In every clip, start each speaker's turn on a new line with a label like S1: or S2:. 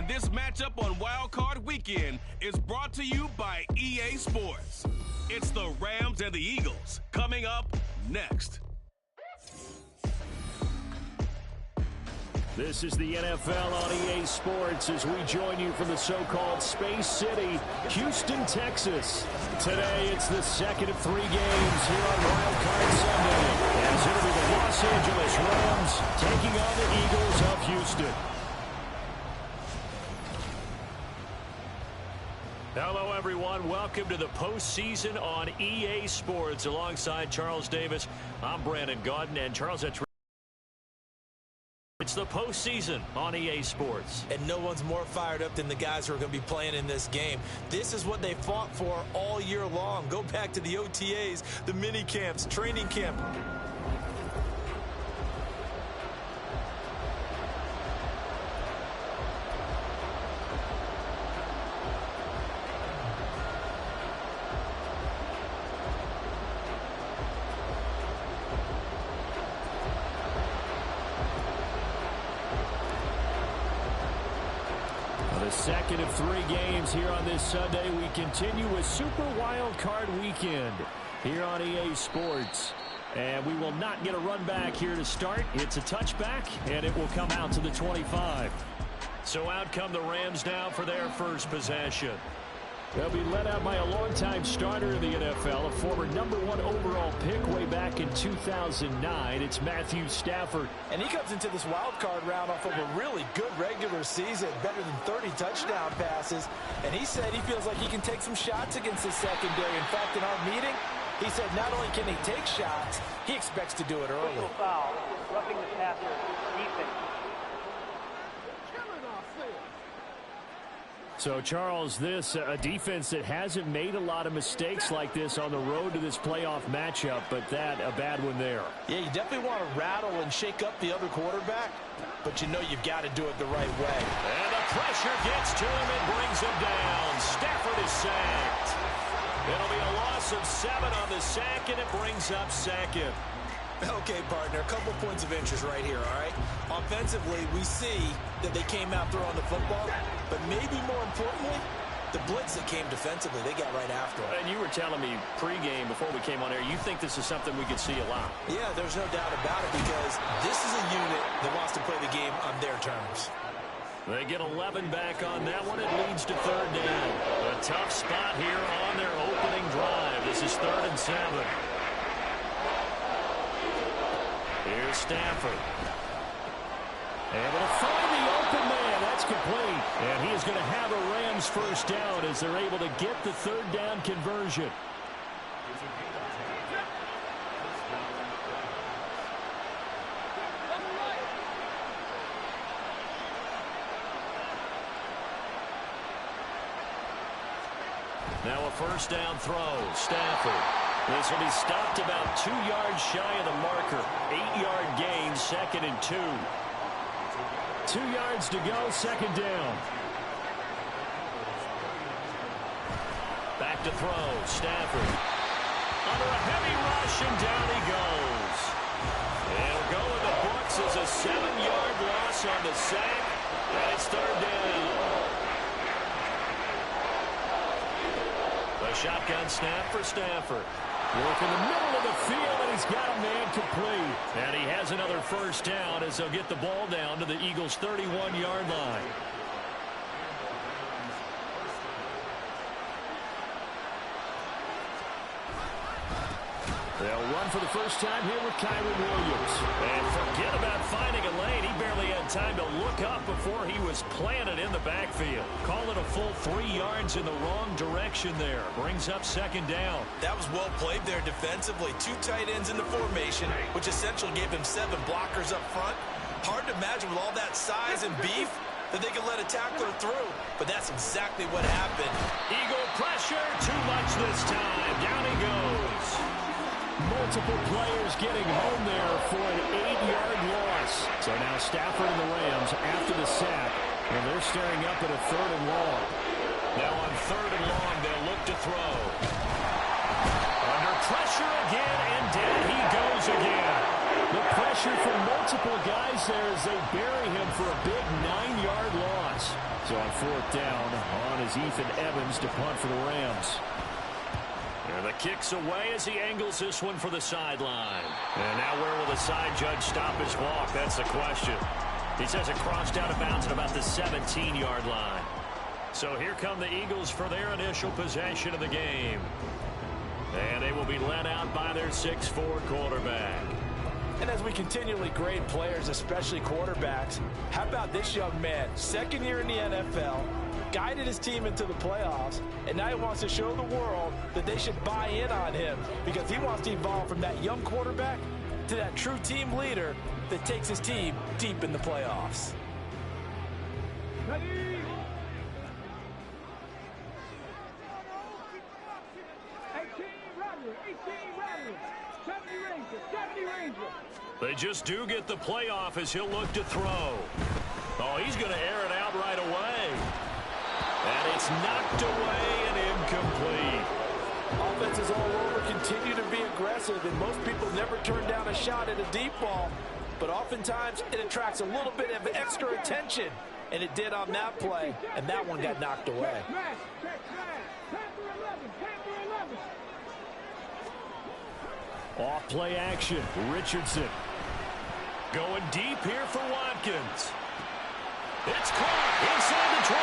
S1: And this matchup on Wild Card Weekend is brought to you by EA Sports. It's the Rams and the Eagles coming up next.
S2: This is the NFL on EA Sports as we join you from the so-called Space City, Houston, Texas. Today, it's the second of 3 games here on Wild Card Sunday, as it'll be the Los Angeles Rams taking on the Eagles of Houston. Hello, everyone. Welcome to the postseason on EA Sports. Alongside Charles Davis, I'm Brandon Gaudin, and Charles, it's the postseason on EA Sports.
S3: And no one's more fired up than the guys who are going to be playing in this game. This is what they fought for all year long. Go back to the OTAs, the mini camps, training camp.
S2: The second of 3 games here on this Sunday. We continue with Super Wild Card Weekend here on EA Sports. And we will not get a run back here to start. It's a touchback, and it will come out to the 25. So out come the Rams now for their first possession. They'll be led out by a longtime starter in the NFL, a former #1 overall pick way back in 2009. It's Matthew Stafford.
S3: And he comes into this wild card round off of a really good regular season, better than 30 touchdown passes. And he said he feels like he can take some shots against the secondary. In fact, in our meeting, he said not only can he take shots, he expects to do it early.
S4: Foul, roughing the passer, defense.
S2: So, Charles, this a defense that hasn't made a lot of mistakes like this on the road to this playoff matchup, but that a bad one there.
S3: Yeah, you definitely want to rattle and shake up the other quarterback, but you know you've got to do it the right way.
S2: And the pressure gets to him and brings him down. Stafford is sacked. It'll be a loss of 7 on the sack, and it brings up second.
S3: Okay, partner, a couple points of interest right here, all right? Offensively, we see that they came out throwing the football, but maybe more importantly, the blitz that came defensively, they got right after it.
S2: And you were telling me pregame before we came on air, you think this is something we could see a lot.
S3: Yeah, there's no doubt about it because this is a unit that wants to play the game on their terms.
S2: They get 11 back on that one. It leads to 3rd down. A tough spot here on their opening drive. This is 3rd and 7. Here's Stafford. Able to find the open man. That's complete. And he is going to have a Rams first down as they're able to get the 3rd down conversion. Now a first down throw. Stafford. This will be stopped about 2 yards shy of the marker. 8-yard gain, 2nd and 2. 2 yards to go, 2nd down. Back to throw. Stafford. Under a heavy rush, and down he goes. It'll go in the books as a 7-yard loss on the sack. And it's 3rd down. A shotgun snap for Stafford. Work in the middle of the field, and he's got a man complete. And he has another first down as they'll get the ball down to the Eagles' 31-yard line. They'll run for the first time here with Kyron Williams. And forget about finding a lane. He barely had time to look up before he was planted in the backfield. Call it a full 3 yards in the wrong direction there. Brings up 2nd down.
S3: That was well played there defensively. 2 tight ends in the formation, which essentially gave him 7 blockers up front. Hard to imagine with all that size and beef that they could let a tackler through. But that's exactly what happened.
S2: Eagle pressure. Too much this time. Down he goes. Multiple players getting home there for an 8-yard loss. So now Stafford and the Rams after the sack, and they're staring up at a 3rd and long. Now on 3rd and long, they'll look to throw. Under pressure again, and down he goes again. The pressure from multiple guys there as they bury him for a big 9-yard loss. So on fourth down, on is Ethan Evans to punt for the Rams. And the kick's away as he angles this one for the sideline. And now where will the side judge stop his walk? That's the question. He says it crossed out of bounds at about the 17-yard line. So here come the Eagles for their initial possession of the game. And they will be led out by their 6'4" quarterback.
S3: And as we continually grade players, especially quarterbacks, how about this young man? Second year in the NFL, guided his team into the playoffs, and now he wants to show the world that they should buy in on him because he wants to evolve from that young quarterback to that true team leader that takes his team deep in the playoffs.
S5: Ready?
S2: They just do get the playoff as he'll look to throw. Oh, he's going to air it out right away. And it's knocked away and incomplete.
S3: Offenses all over continue to be aggressive, and most people never turn down a shot at a deep ball. But oftentimes it attracts a little bit of extra attention, and it did on that play, and that one got knocked away.
S2: Off play action, Richardson. Going deep here for Watkins. It's caught inside the 25.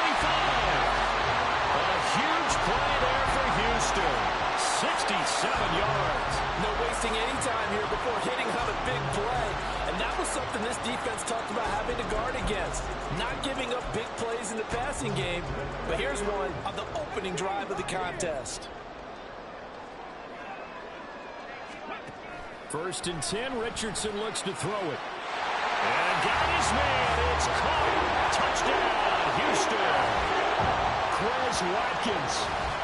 S2: A huge play there for Houston. 67 yards.
S3: No wasting any time here before hitting on a big play. And that was something this defense talked about having to guard against. Not giving up big plays in the passing game. But here's one on the opening drive of the contest.
S2: First and 10, Richardson looks to throw it. And got his man. It's caught. Touchdown, Houston. Quez Watkins,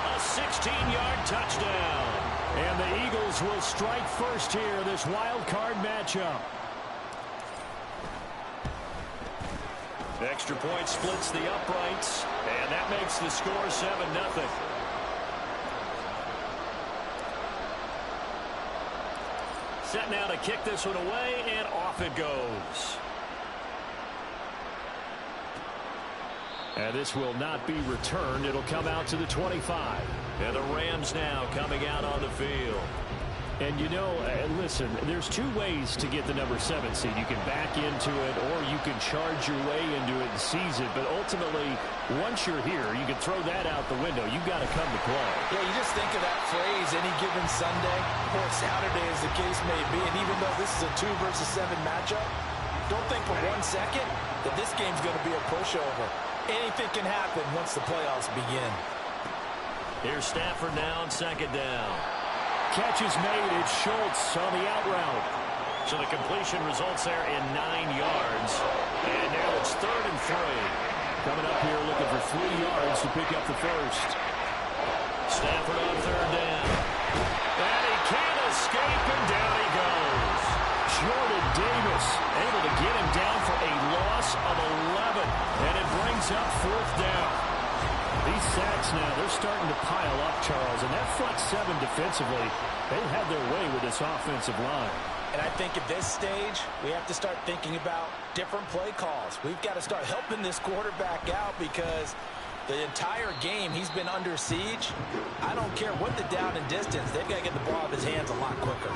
S2: a 16-yard touchdown. And the Eagles will strike first here, this wild card matchup. Extra point splits the uprights, and that makes the score 7-0. Set now to kick this one away, and off it goes. And this will not be returned. It'll come out to the 25. And the Rams now coming out on the field. And you know, listen, there's two ways to get the number 7 seed. You can back into it, or you can charge your way into it and seize it. But ultimately, once you're here, you can throw that out the window. You've got to come to play.
S3: Yeah, you just think of that phrase, any given Sunday or Saturday as the case may be. And even though this is a 2 versus 7 matchup, don't think for 1 second that this game's going to be a pushover. Anything can happen once the playoffs begin.
S2: Here's Stafford now on second down. Catch is made. It's Schultz on the out route. So the completion results there in 9 yards. And now it's 3rd and 3. Coming up here looking for 3 yards to pick up the first. Stafford on 3rd down. And he can't escape, and down he goes. Jordan Davis able to get him down for a loss of 11. And it brings up 4th down. These sacks now, they're starting to pile up, Charles. And that front 7 defensively, they had their way with this offensive line.
S3: And I think at this stage, we have to start thinking about different play calls. We've got to start helping this quarterback out because the entire game he's been under siege. I don't care what the down and distance. They've got to get the ball out of his hands a lot quicker.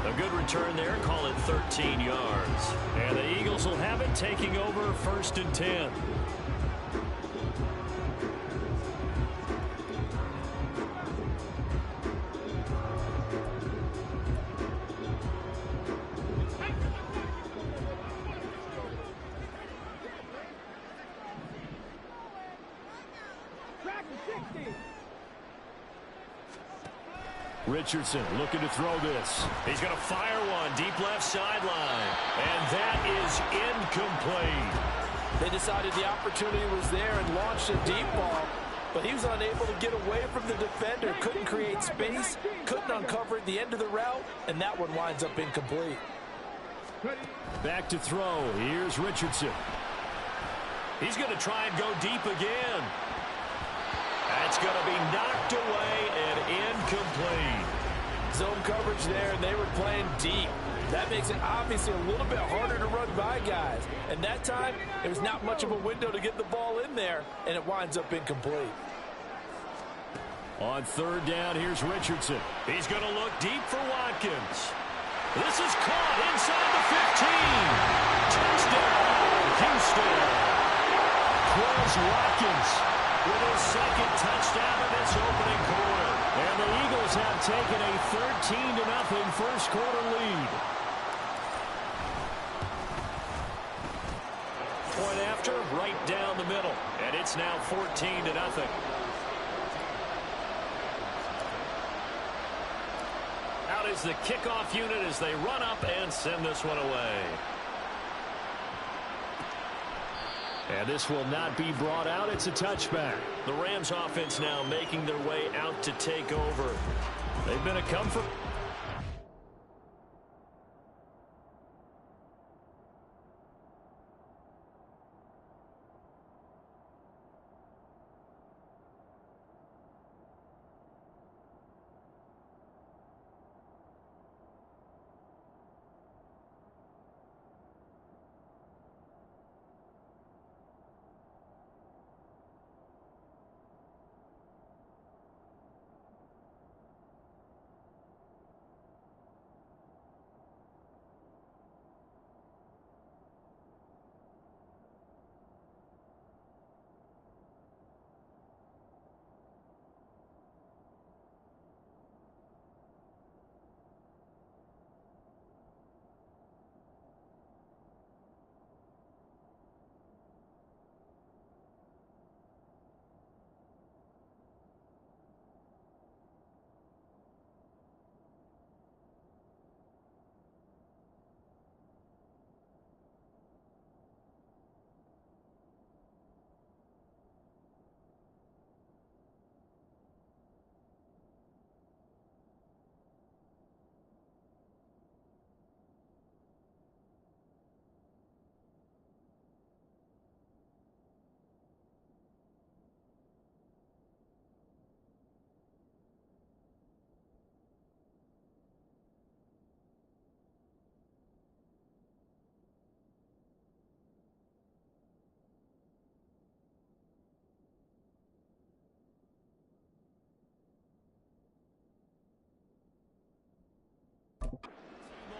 S2: A good return there, call it 13 yards. And the Eagles will have it, taking over 1st and 10. Richardson looking to throw this. He's going to fire one deep left sideline. And that is incomplete.
S3: They decided the opportunity was there and launched a deep ball, but he was unable to get away from the defender. Couldn't create space, couldn't uncover the end of the route, and that one winds up incomplete.
S2: Back to throw. Here's Richardson. He's going to try and go deep again. That's going to be knocked away and incomplete.
S3: Zone coverage there, and they were playing deep. That makes it obviously a little bit harder to run by guys. And that time, there's not much of a window to get the ball in there, and it winds up incomplete.
S2: On third down, here's Richardson. He's going to look deep for Watkins. This is caught inside the 15. Touchdown, Houston. Quez Watkins with his second touchdown in this opening quarter. And the Eagles have taken a 13-0 first quarter lead. Point after, right down the middle. And it's now 14-0. Out is the kickoff unit as they run up and send this one away. And this will not be brought out. It's a touchback. The Rams offense now making their way out to take over. They've been a comfort.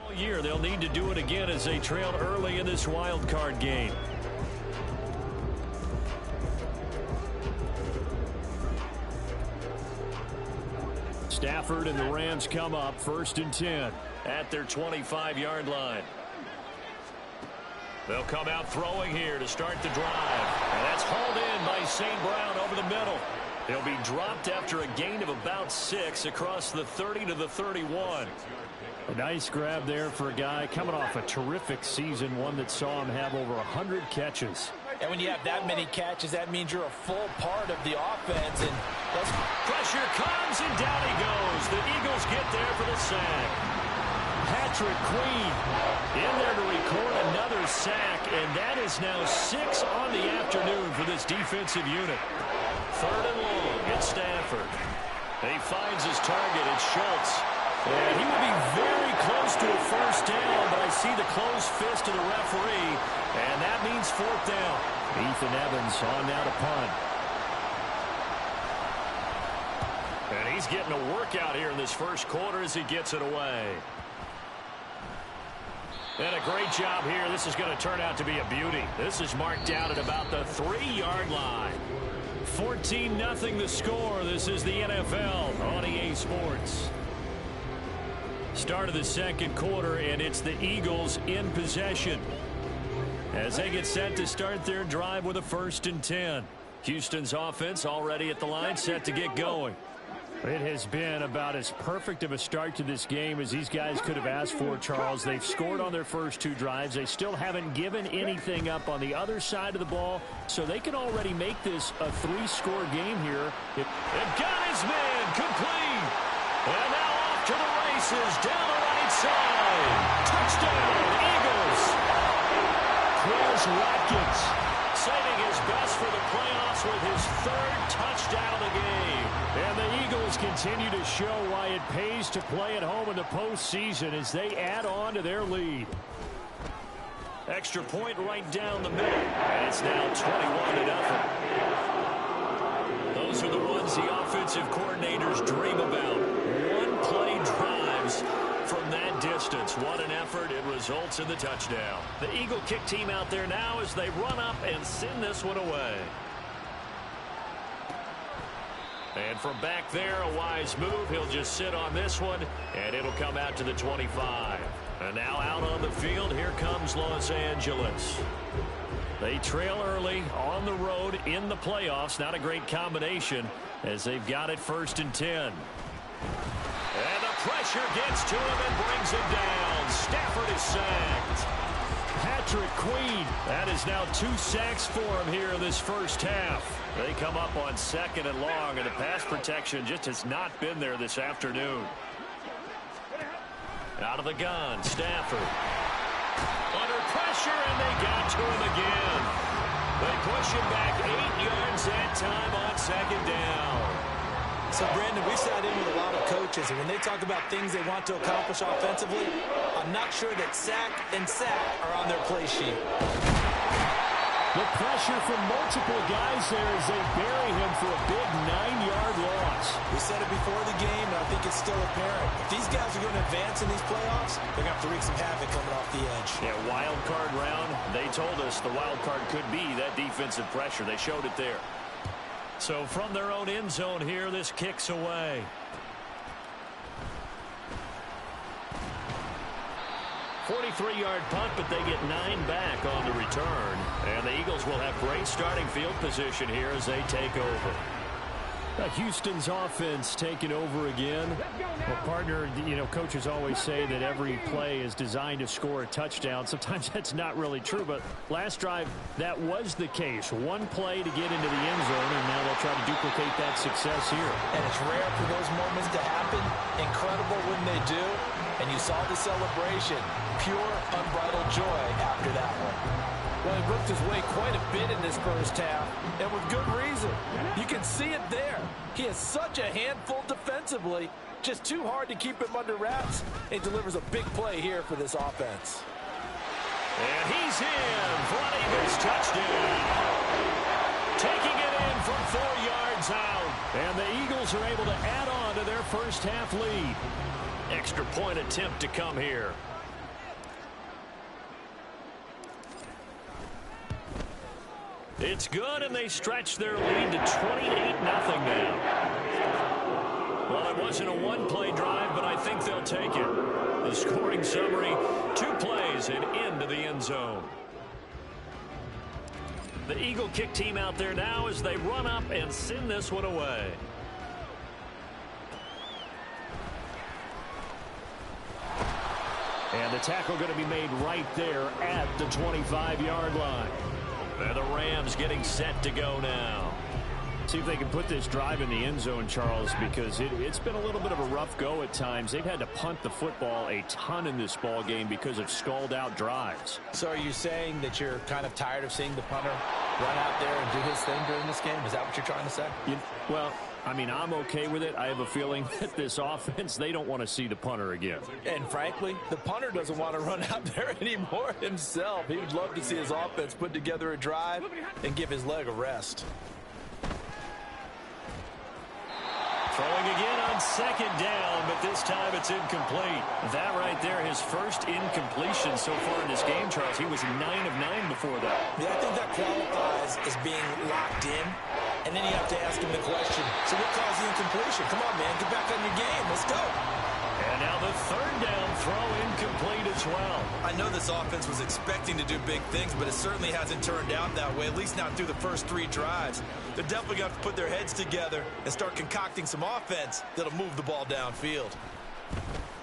S2: All year, they'll need to do it again as they trail early in this wild card game. Stafford and the Rams come up 1st and 10 at their 25-yard line. They'll come out throwing here to start the drive. And that's hauled in by St. Brown over the middle. He'll be dropped after a gain of about 6 across the 30 to the 31. A nice grab there for a guy coming off a terrific season, one that saw him have over 100 catches.
S3: And when you have that many catches, that means you're a full part of the offense. And
S2: pressure comes, and down he goes. The Eagles get there for the sack. Patrick Queen in there to record another sack, and that is now 6 on the afternoon for this defensive unit. 3rd and long at Stafford. He finds his target. It's Schultz. And he will be very close to a first down, but I see the closed fist of the referee, and that means 4th down. Ethan Evans on now to punt. And he's getting a workout here in this first quarter as he gets it away. And a great job here. This is going to turn out to be a beauty. This is marked down at about the 3-yard line. 14-0 the score. This is the NFL on EA Sports. Start of the second quarter, and it's the Eagles in possession as they get set to start their drive with a 1st and 10. Houston's offense already at the line, set to get going. It has been about as perfect of a start to this game as these guys could have asked for, Charles. They've scored on their first 2 drives. They still haven't given anything up on the other side of the ball, so they can already make this a 3-score game here. They've got his man complete. And now off to the races down the right side. Touchdown, Eagles. Quez Watkins saving his best for the playoffs with his 3rd touchdown of the game. And the Eagles continue to show why it pays to play at home in the postseason as they add on to their lead. Extra point right down the middle, and it's now 21-0. Those are the ones the offensive coordinators dream about. One-play drives from that distance. What an effort. It results in the touchdown. The Eagle kick team out there now as they run up and send this one away. And from back there, a wise move. He'll just sit on this one, and it'll come out to the 25. And now out on the field, here comes Los Angeles. They trail early on the road in the playoffs. Not a great combination as they've got it 1st and 10. And the pressure gets to him and brings him down. Stafford is sacked. Patrick Queen. That is now 2 sacks for him here in this first half. They come up on 2nd and long, and the pass protection just has not been there this afternoon. Out of the gun, Stafford. Under pressure, and they got to him again. They push him back 8 yards that time on 2nd down.
S3: So, Brandon, we've sat in with a lot of coaches, and when they talk about things they want to accomplish offensively, I'm not sure that sack and sack are on their play sheet.
S2: The pressure from multiple guys there as they bury him for a big 9-yard loss.
S3: We said it before the game, and I think it's still apparent. If these guys are going to advance in these playoffs, they're going to have to wreak some havoc coming off the edge.
S2: Yeah, wild card round. They told us the wild card could be that defensive pressure. They showed it there. So from their own end zone here, this kicks away. .43-yard punt, but they get 9 back on the return. And the Eagles will have great starting field position here as they take over. Houston's offense taking over again. Well, partner, coaches always say that every play is designed to score a touchdown. Sometimes that's not really true, but last drive, that was the case. One play to get into the end zone, and now they'll try to duplicate that success here.
S3: And it's rare for those moments to happen. Incredible when they do. And you saw the celebration. Pure, unbridled joy after that one. Well, he worked his way quite a bit in this first half, and with good reason. You can see it there. He is such a handful defensively. Just too hard to keep him under wraps. He delivers a big play here for this offense.
S2: And he's in for an Eagles touchdown. Taking it in from 4 yards out. And the Eagles are able to add on to their first half lead. Extra point attempt to come here. It's good, and they stretch their lead to 28-0 now. Well, it wasn't a one-play drive, but I think they'll take it. The scoring summary, 2 plays and into the end zone. The Eagle kick team out there now as they run up and send this one away. And the tackle going to be made right there at the 25-yard line. And the Rams getting set to go now. See if they can put this drive in the end zone, Charles, because it's been a little bit of a rough go at times. They've had to punt the football a ton in this ball game because of stalled-out drives.
S3: So are you saying that you're kind of tired of seeing the punter run out there and do his thing during this game? Is that what you're trying to say?
S2: Well, I mean, I'm okay with it. I have a feeling that this offense, they don't want to see the punter again.
S3: And frankly, the punter doesn't want to run out there anymore himself. He would love to see his offense put together a drive and give his leg a rest.
S2: Throwing again on 2nd down, but this time it's incomplete. That right there, his first incompletion so far in this game, Charles. He was 9 of 9 before that.
S3: Yeah, I think that qualifies as being locked in. And then you have to ask him the question, so what caused the incompletion? Come on, man, get back on your game. Let's go.
S2: And now the 3rd down throw incomplete as well.
S3: I know this offense was expecting to do big things, but it certainly hasn't turned out that way, at least not through the first 3 drives. They're definitely going to have to put their heads together and start concocting some offense that'll move the ball downfield.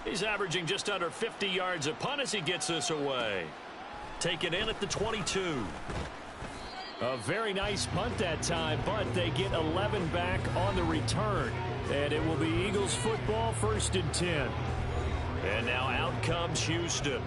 S2: He's averaging just under 50 yards a punt as he gets this away. Taken in at the 22. A very nice punt that time, but they get 11 back on the return. And it will be Eagles football, 1st and 10. And now out comes Houston.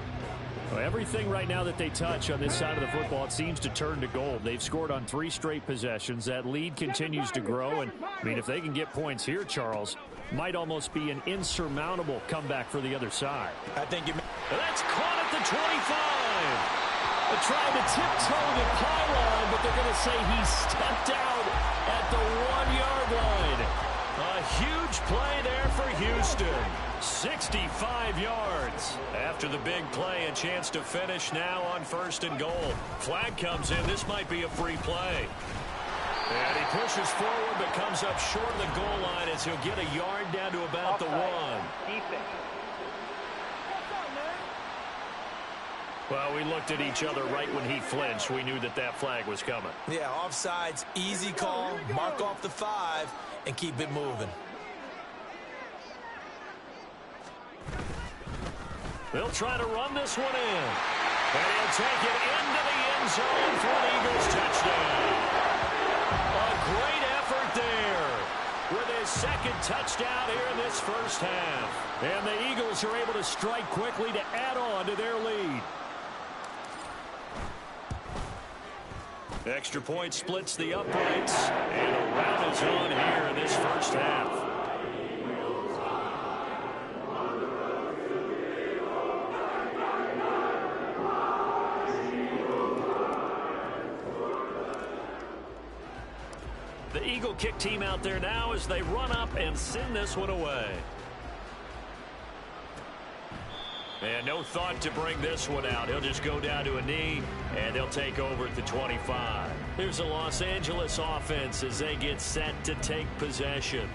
S2: Well, everything right now that they touch on this side of the football, it seems to turn to gold. They've scored on 3 straight possessions. That lead continues to grow. And, I mean, if they can get points here, Charles, might almost be an insurmountable comeback for the other side.
S3: I think you...
S2: That's caught at the 25. They're trying to tiptoe the pylon, but they're going to say he stepped out at the 1-yard line. A huge play there for Houston. 65 yards. After the big play, a chance to finish now on 1st and goal. Flag comes in. This might be a free play. And he pushes forward but comes up short of the goal line as he'll get a yard down to about the 1.
S4: Defense.
S2: Well, we looked at each other right when he flinched. We knew that that flag was coming.
S3: Yeah, offsides, easy call. Mark off the 5 and keep it moving.
S2: They'll try to run this one in. And he'll take it into the end zone for an Eagles touchdown. A great effort there with his 2nd touchdown here in this first half. And the Eagles are able to strike quickly to add on to their lead. Extra point splits the uprights. And a rout is on here in this first half. The Eagle kick team out there now as they run up and send this one away. And no thought to bring this one out. He'll just go down to a knee, and they'll take over at the 25. Here's the Los Angeles offense as they get set to take possession.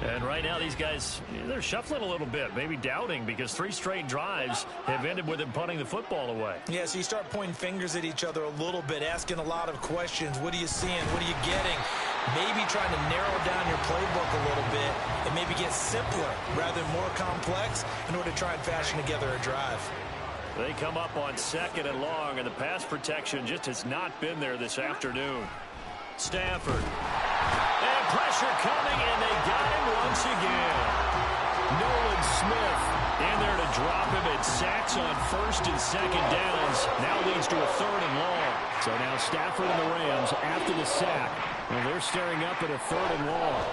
S2: And right now these guys, they're shuffling a little bit, maybe doubting, because 3 straight drives have ended with them punting the football away.
S3: Yeah, so you start pointing fingers at each other a little bit, asking a lot of questions. What are you seeing? What are you getting? Maybe trying to narrow down your playbook a little bit and maybe get simpler rather than more complex in order to try and fashion together a drive.
S2: They come up on 2nd and long, and the pass protection just has not been there this afternoon. Stafford. And pressure coming, and they got him once again. Nolan Smith in there to drop him at sacks on 1st and 2nd downs. Now leads to a 3rd and long. So now Stafford and the Rams after the sack. Well, they're staring up at a 3rd and long.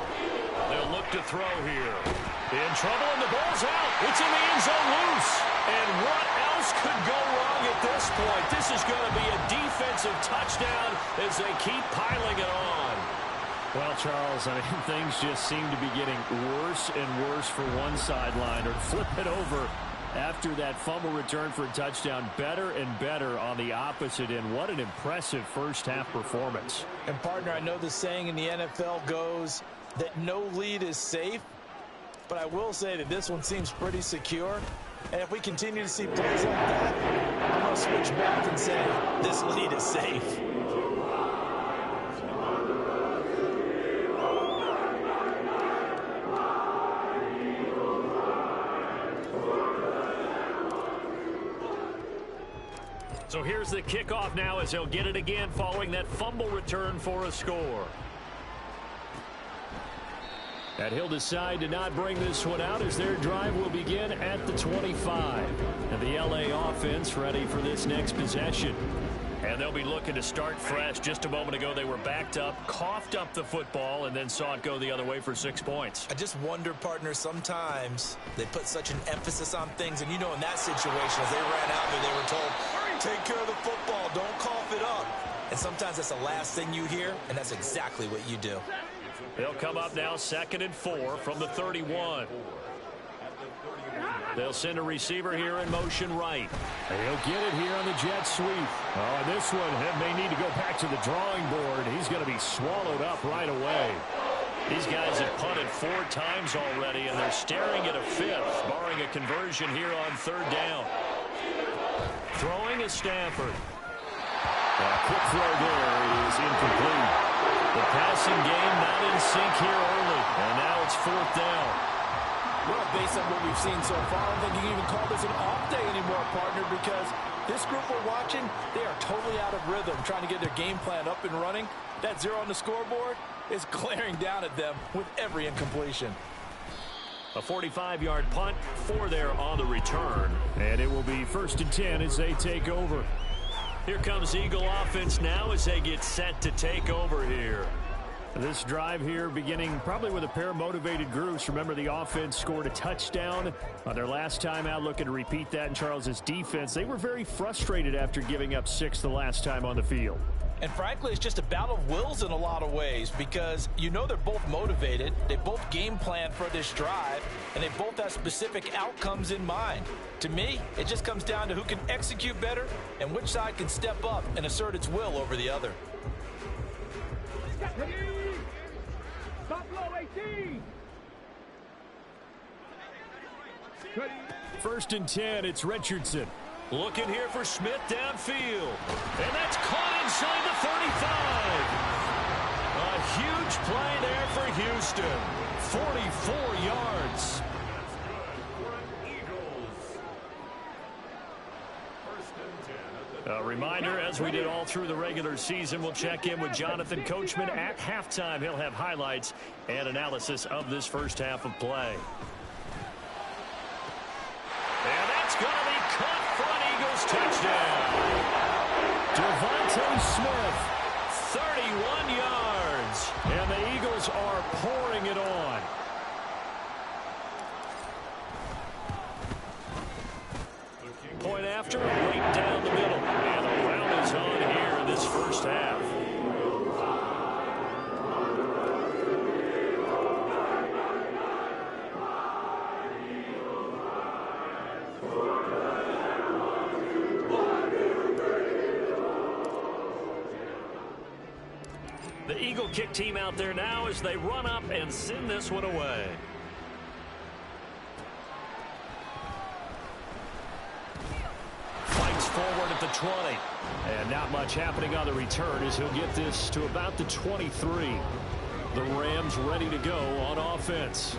S2: They'll look to throw here. In trouble, and the ball's out. It's in the end zone loose. And what else could go wrong at this point? This is going to be a defensive touchdown as they keep piling it on. Well, Charles, I mean, things just seem to be getting worse and worse for one sideline. Or flip it over after that fumble return for a touchdown. Better and better on the opposite end. What an impressive first-half performance.
S3: And, partner, I know the saying in the NFL goes that no lead is safe. But I will say that this one seems pretty secure. And if we continue to see plays like that, I'm going to switch back and say this lead is safe.
S2: So here's the kickoff now as they'll get it again following that fumble return for a score. And he'll decide to not bring this one out as their drive will begin at the 25. And the LA offense ready for this next possession. And they'll be looking to start fresh. Just a moment ago they were backed up, coughed up the football, and then saw it go the other way for 6 points.
S3: I just wonder, partner, sometimes they put such an emphasis on things. And, you know, in that situation, as they ran out there, they were told, take care of the football, don't cough it up. And sometimes that's the last thing you hear, and that's exactly what you do.
S2: They'll come up now 2nd and 4 from the 31. They'll send a receiver here in motion right. He'll get it here on the jet sweep. Oh, this one may need to go back to the drawing board. He's going to be swallowed up right away. These guys have punted 4 times already, and they're staring at a 5th, barring a conversion here on 3rd down. Throwing is Stafford. A quick throw there is incomplete. The passing game not in sync here early, and now it's 4th down.
S3: Well, based on what we've seen so far, I don't think you can even call this an off day anymore, partner, because this group we're watching, they are totally out of rhythm, trying to get their game plan up and running. That 0 on the scoreboard is glaring down at them with every incompletion.
S2: A 45-yard punt for there on the return. And it will be 1st and 10 as they take over. Here comes Eagle offense now as they get set to take over here. This drive here beginning probably with a pair of motivated groups. Remember, the offense scored a touchdown on their last time out, looking to repeat that in Charles's defense. They were very frustrated after giving up 6 the last time on the field.
S3: And frankly, it's just a battle of wills in a lot of ways because you know they're both motivated. They both game plan for this drive, and they both have specific outcomes in mind. To me, it just comes down to who can execute better and which side can step up and assert its will over the other.
S2: First and 10, it's Richardson. Looking here for Smith downfield. And that's caught inside the 35. A huge play there for Houston. 44 yards. A reminder, as we did all through the regular season, we'll check in with Jonathan Coachman at halftime. He'll have highlights and analysis of this first half of play. And that's going to be caught for an Eagles touchdown. Devontae Smith, 31 yards. And the Eagles are pouring it on. Point after, right down the middle. And the round is on here in this first half. The Eagle kick team out there now as they run up and send this one away. Forward at the 20. And not much happening on the return as he'll get this to about the 23. The Rams ready to go on offense.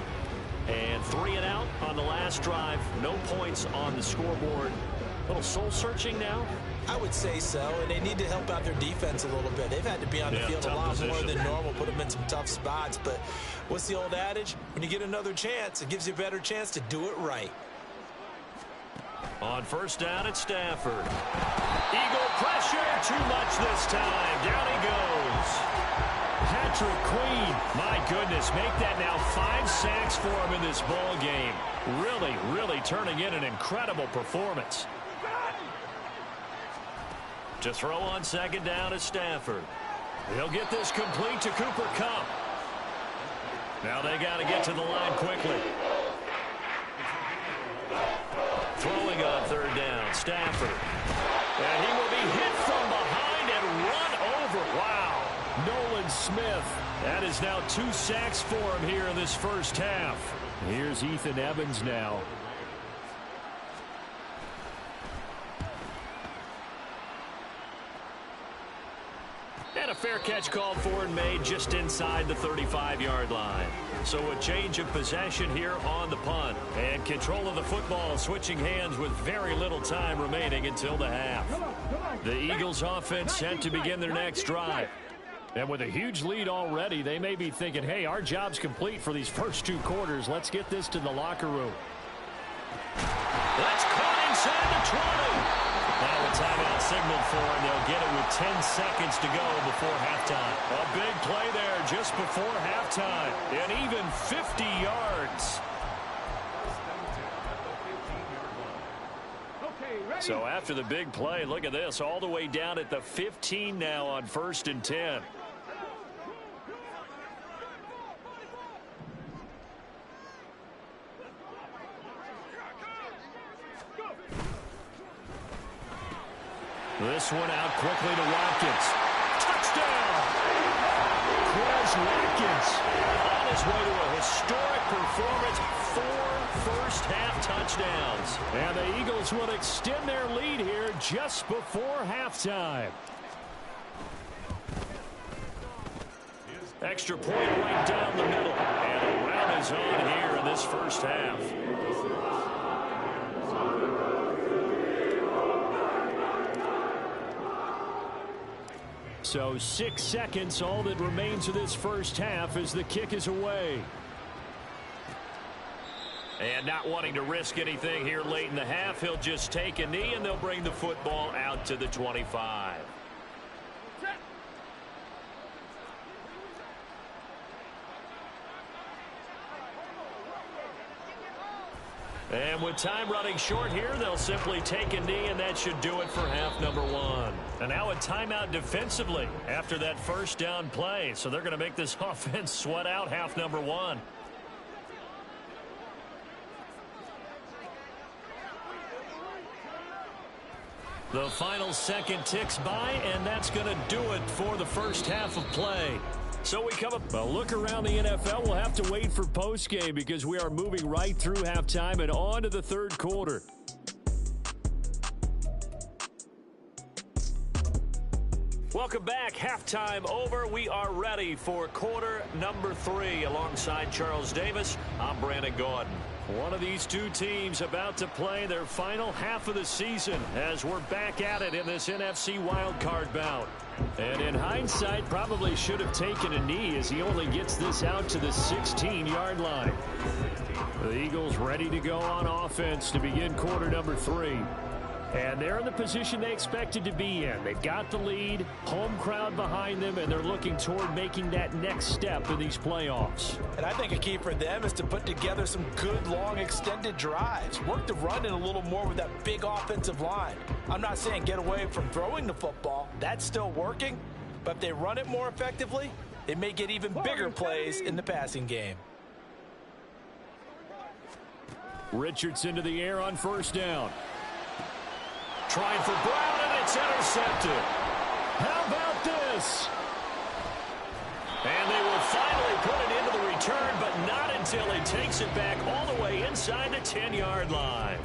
S2: And 3 and out on the last drive. No points on the scoreboard. A little soul-searching now?
S3: I would say so, and they need to help out their defense a little bit. They've had to be on the field a lot more than normal, put them in some tough spots. But what's the old adage? When you get another chance, it gives you a better chance to do it right.
S2: On first down at Stafford. Eagle pressure, too much this time. Down he goes. Patrick Queen, my goodness, make that now 5 sacks for him in this ball game. Really turning in an incredible performance. To throw on second down at Stafford. He'll get this complete to Cooper Kupp. Now they got to get to the line quickly. Throwing on third down, Stafford. And he will be hit from behind and run over. Wow. Nolan Smith. That is now 2 sacks for him here in this first half. Here's Ethan Evans now. And a fair catch called for and made just inside the 35-yard line. So a change of possession here on the punt. And control of the football switching hands with very little time remaining until the half. The Eagles offense set to begin their next drive. And with a huge lead already, they may be thinking, hey, our job's complete for these first 2 quarters. Let's get this to the locker room. That's caught inside the 20. Now a timeout signaled for, and they'll get it with 10 seconds to go before halftime. A big play there just before halftime, and even 50 yards. So after the big play, look at this, all the way down at the 15 now on 1st and 10. This one out quickly to Watkins. Touchdown! Quez Watkins on his way to a historic performance. 4 first-half touchdowns. And the Eagles will extend their lead here just before halftime. Extra point right down the middle. And a round is on here in this first half. So 6 seconds, all that remains of this first half as the kick is away. And not wanting to risk anything here late in the half, he'll just take a knee, and they'll bring the football out to the 25. And with time running short here, they'll simply take a knee, and that should do it for half number one. And now a timeout defensively after that first down play. So they're going to make this offense sweat out half number one. The final second ticks by, and that's going to do it for the first half of play. So we come up. A look around the NFL. We'll have to wait for postgame because we are moving right through halftime and on to the third quarter. Welcome back. Halftime over. We are ready for quarter number 3. Alongside Charles Davis, I'm Brandon Gordon. One of these two teams about to play their final half of the season as we're back at it in this NFC wildcard bout. And in hindsight, probably should have taken a knee as he only gets this out to the 16-yard line. The Eagles ready to go on offense to begin quarter number 3. And they're in the position they expected to be in. They've got the lead, home crowd behind them, and they're looking toward making that next step in these playoffs.
S3: And I think a key for them is to put together some good, long, extended drives. Work the run in a little more with that big offensive line. I'm not saying get away from throwing the football. That's still working. But if they run it more effectively, it may get even bigger plays in the passing game.
S2: Richardson to the air on first down. Trying for Brown, and it's intercepted. How about this? And they will finally put it into the return, but not until he takes it back all the way inside the 10-yard line.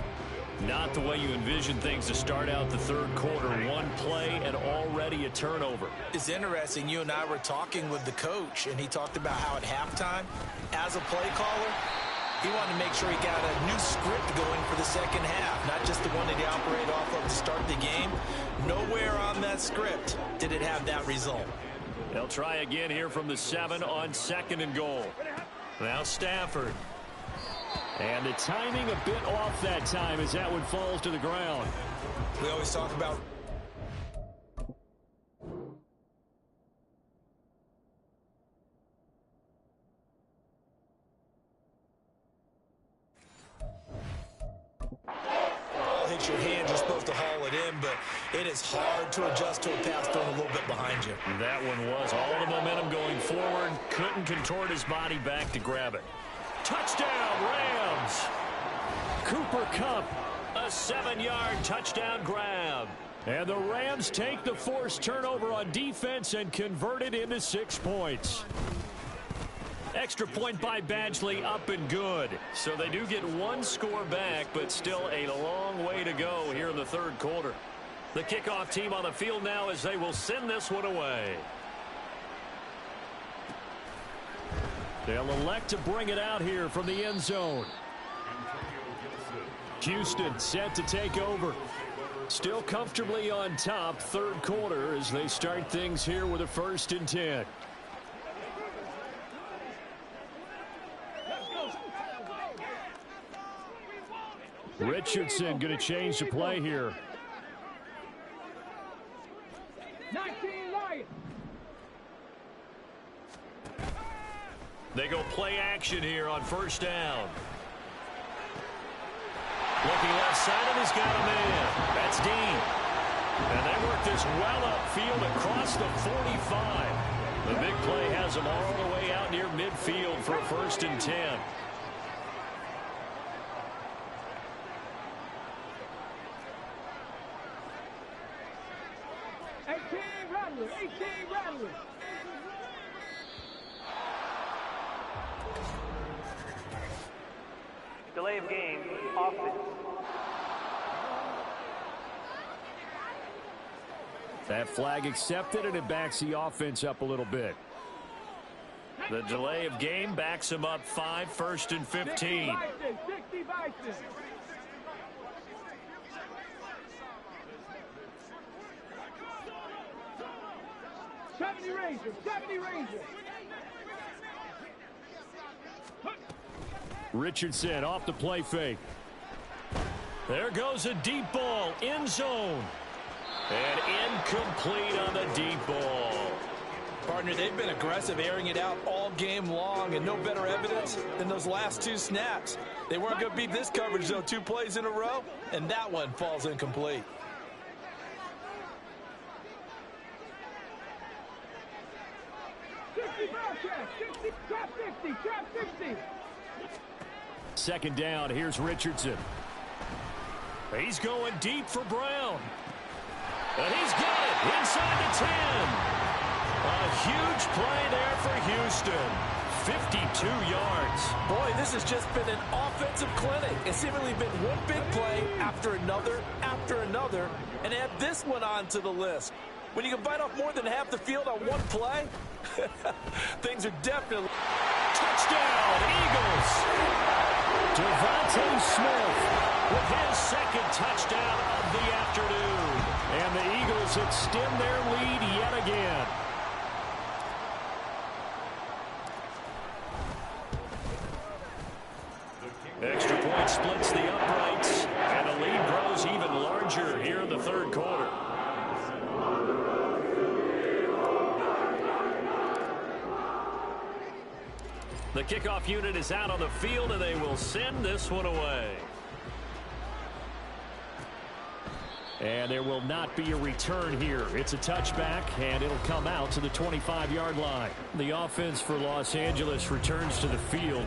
S2: Not the way you envision things to start out the third quarter. One play and already a turnover.
S3: It's interesting. You and I were talking with the coach, and he talked about how at halftime, as a play caller, he wanted to make sure he got a new script going for the second half, not just the one that he operated off of to start the game. Nowhere on that script did it have that result.
S2: They'll try again here from the 7 on second and goal. Now Stafford. And the timing a bit off that time as that one falls to the ground.
S3: We always talk about hits your hand, you're supposed to haul it in, but it is hard to adjust to a pass thrown a little bit behind you.
S2: That one was all the momentum going forward. Couldn't contort his body back to grab it. Touchdown, Rams. Cooper Kupp, a 7-yard touchdown grab. And the Rams take the forced turnover on defense and convert it into 6 points. Extra point by Badgley, up and good. So they do get one score back, but still a long way to go here in the third quarter. The kickoff team on the field now as they will send this one away. They'll elect to bring it out here from the end zone. Houston set to take over. Still comfortably on top, third quarter as they start things here with a 1st and 10. Richardson going to change the play here.
S5: 19 Lions.
S2: They go play action here on first down. Looking left side, and he's got a man. That's Dean. And they work this well upfield across the 45. The big play has them all the way out near midfield for a 1st and 10.
S4: Delay of game, offense.
S2: That flag accepted, and it backs the offense up a little bit. The delay of game backs him up 5, 1st and 15.
S5: 70 Rangers, 70 Rangers.
S2: Richardson off the play fake. There goes a deep ball, end zone. And incomplete on the deep ball.
S3: Partner, they've been aggressive, airing it out all game long, and no better evidence than those last 2 snaps. They weren't going to beat this coverage, though, 2 plays in a row, and that one falls incomplete.
S2: Second down, here's Richardson. He's going deep for Brown. And he's got it inside the 10. A huge play there for Houston. 52 yards.
S3: Boy, this has just been an offensive clinic. It's seemingly been one big play after another, and add this one on to the list. When you can bite off more than half the field on one play, things are definitely...
S2: Touchdown, Eagles! Devontae Smith with his second touchdown of the afternoon. And the Eagles extend their lead yet again. Extra point splits the uprights, and the lead grows even larger here in the third quarter. The kickoff unit is out on the field, and they will send this one away. And there will not be a return here. It's a touchback, and it'll come out to the 25-yard line. The offense for Los Angeles returns to the field.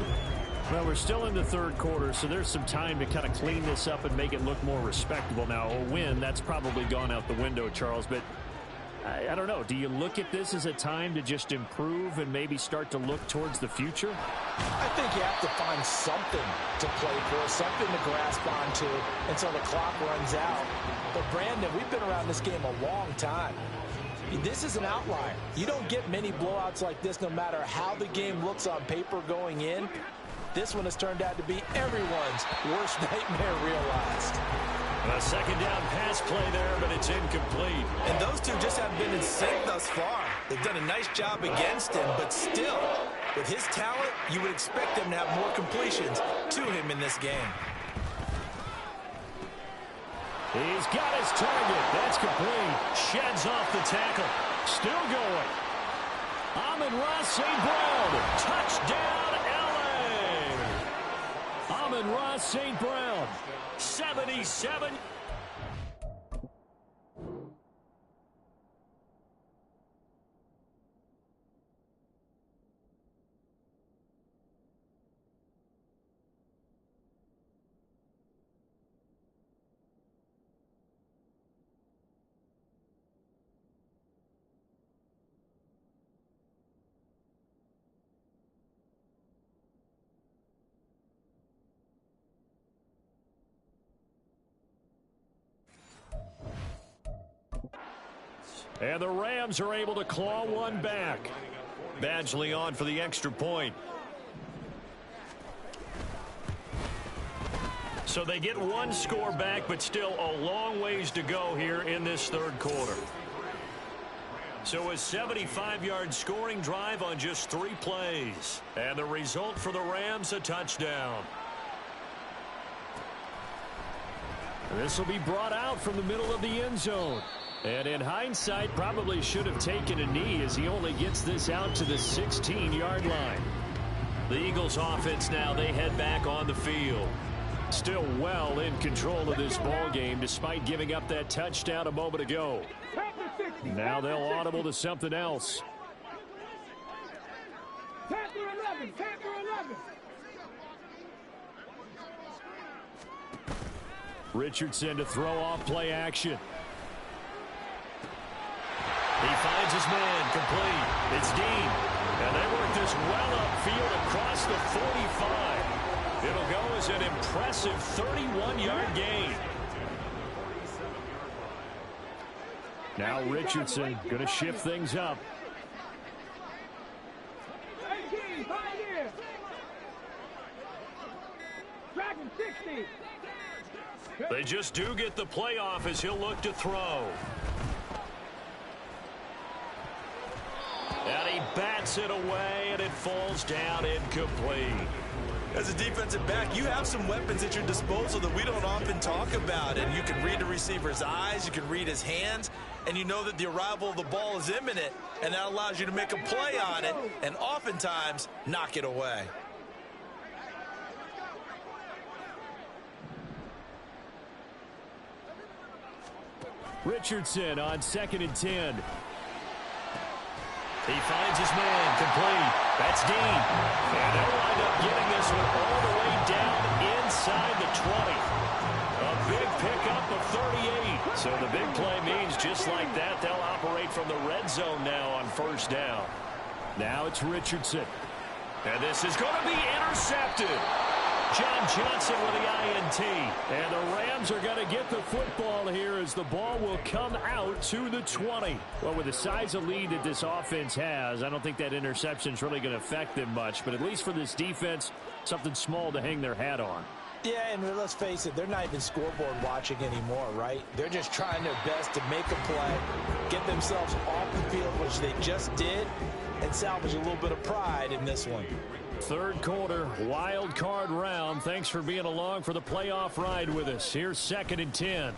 S2: Well, we're still in the third quarter, so there's some time to kind of clean this up and make it look more respectable. Now, a win, that's probably gone out the window, Charles, but I don't know. Do you look at this as a time to just improve and maybe start to look towards the future?
S3: I think you have to find something to play for, something to grasp onto until the clock runs out. But, Brandon, we've been around this game a long time. This is an outlier. You don't get many blowouts like this no matter how the game looks on paper going in. This one has turned out to be everyone's worst nightmare realized.
S2: A second down pass play there, but it's incomplete.
S3: And those two just haven't been in sync thus far. They've done a nice job against him, but still, with his talent, you would expect them to have more completions to him in this game.
S2: He's got his target. That's complete. Sheds off the tackle. Still going. Amon-Ra St. Brown. Touchdown, L.A. Amon-Ra St. Brown. 77. And the Rams are able to claw one back. Badgley on for the extra point. So they get one score back, but still a long ways to go here in this third quarter. So a 75-yard scoring drive on just 3 plays. And the result for the Rams, a touchdown. This will be brought out from the middle of the end zone. And in hindsight, probably should have taken a knee as he only gets this out to the 16-yard line. The Eagles offense now, they head back on the field. Still well in control of this ball game despite giving up that touchdown a moment ago. Now they'll audible to something else. Richardson to throw off play action. He finds his man complete. It's Dean. And they work this well upfield across the 45. It'll go as an impressive 31-yard gain. Now Richardson going to shift things up. They just do get the playoff as he'll look to throw. And he bats it away, and it falls down incomplete.
S3: As a defensive back, you have some weapons at your disposal that we don't often talk about. And you can read the receiver's eyes, you can read his hands, and you know that the arrival of the ball is imminent, and that allows you to make a play on it and oftentimes knock it away.
S2: Richardson on 2nd and 10. He finds his man, complete. That's Dean. And they'll wind up getting this one all the way down inside the 20. A big pickup of 38. So the big play means just like that, they'll operate from the red zone now on 1st down. Now it's Richardson. And this is going to be intercepted. John Johnson with the INT. And the Rams are going to get the football here as the ball will come out to the 20. Well, with the size of lead that this offense has, I don't think that interception is really going to affect them much. But at least for this defense, something small to hang their hat on.
S3: Yeah, and let's face it, they're not even scoreboard watching anymore, right? They're just trying their best to make a play, get themselves off the field, which they just did, and salvage a little bit of pride in this one.
S2: 3rd quarter, wild card round. Thanks for being along for the playoff ride with us. Here's 2nd and 10.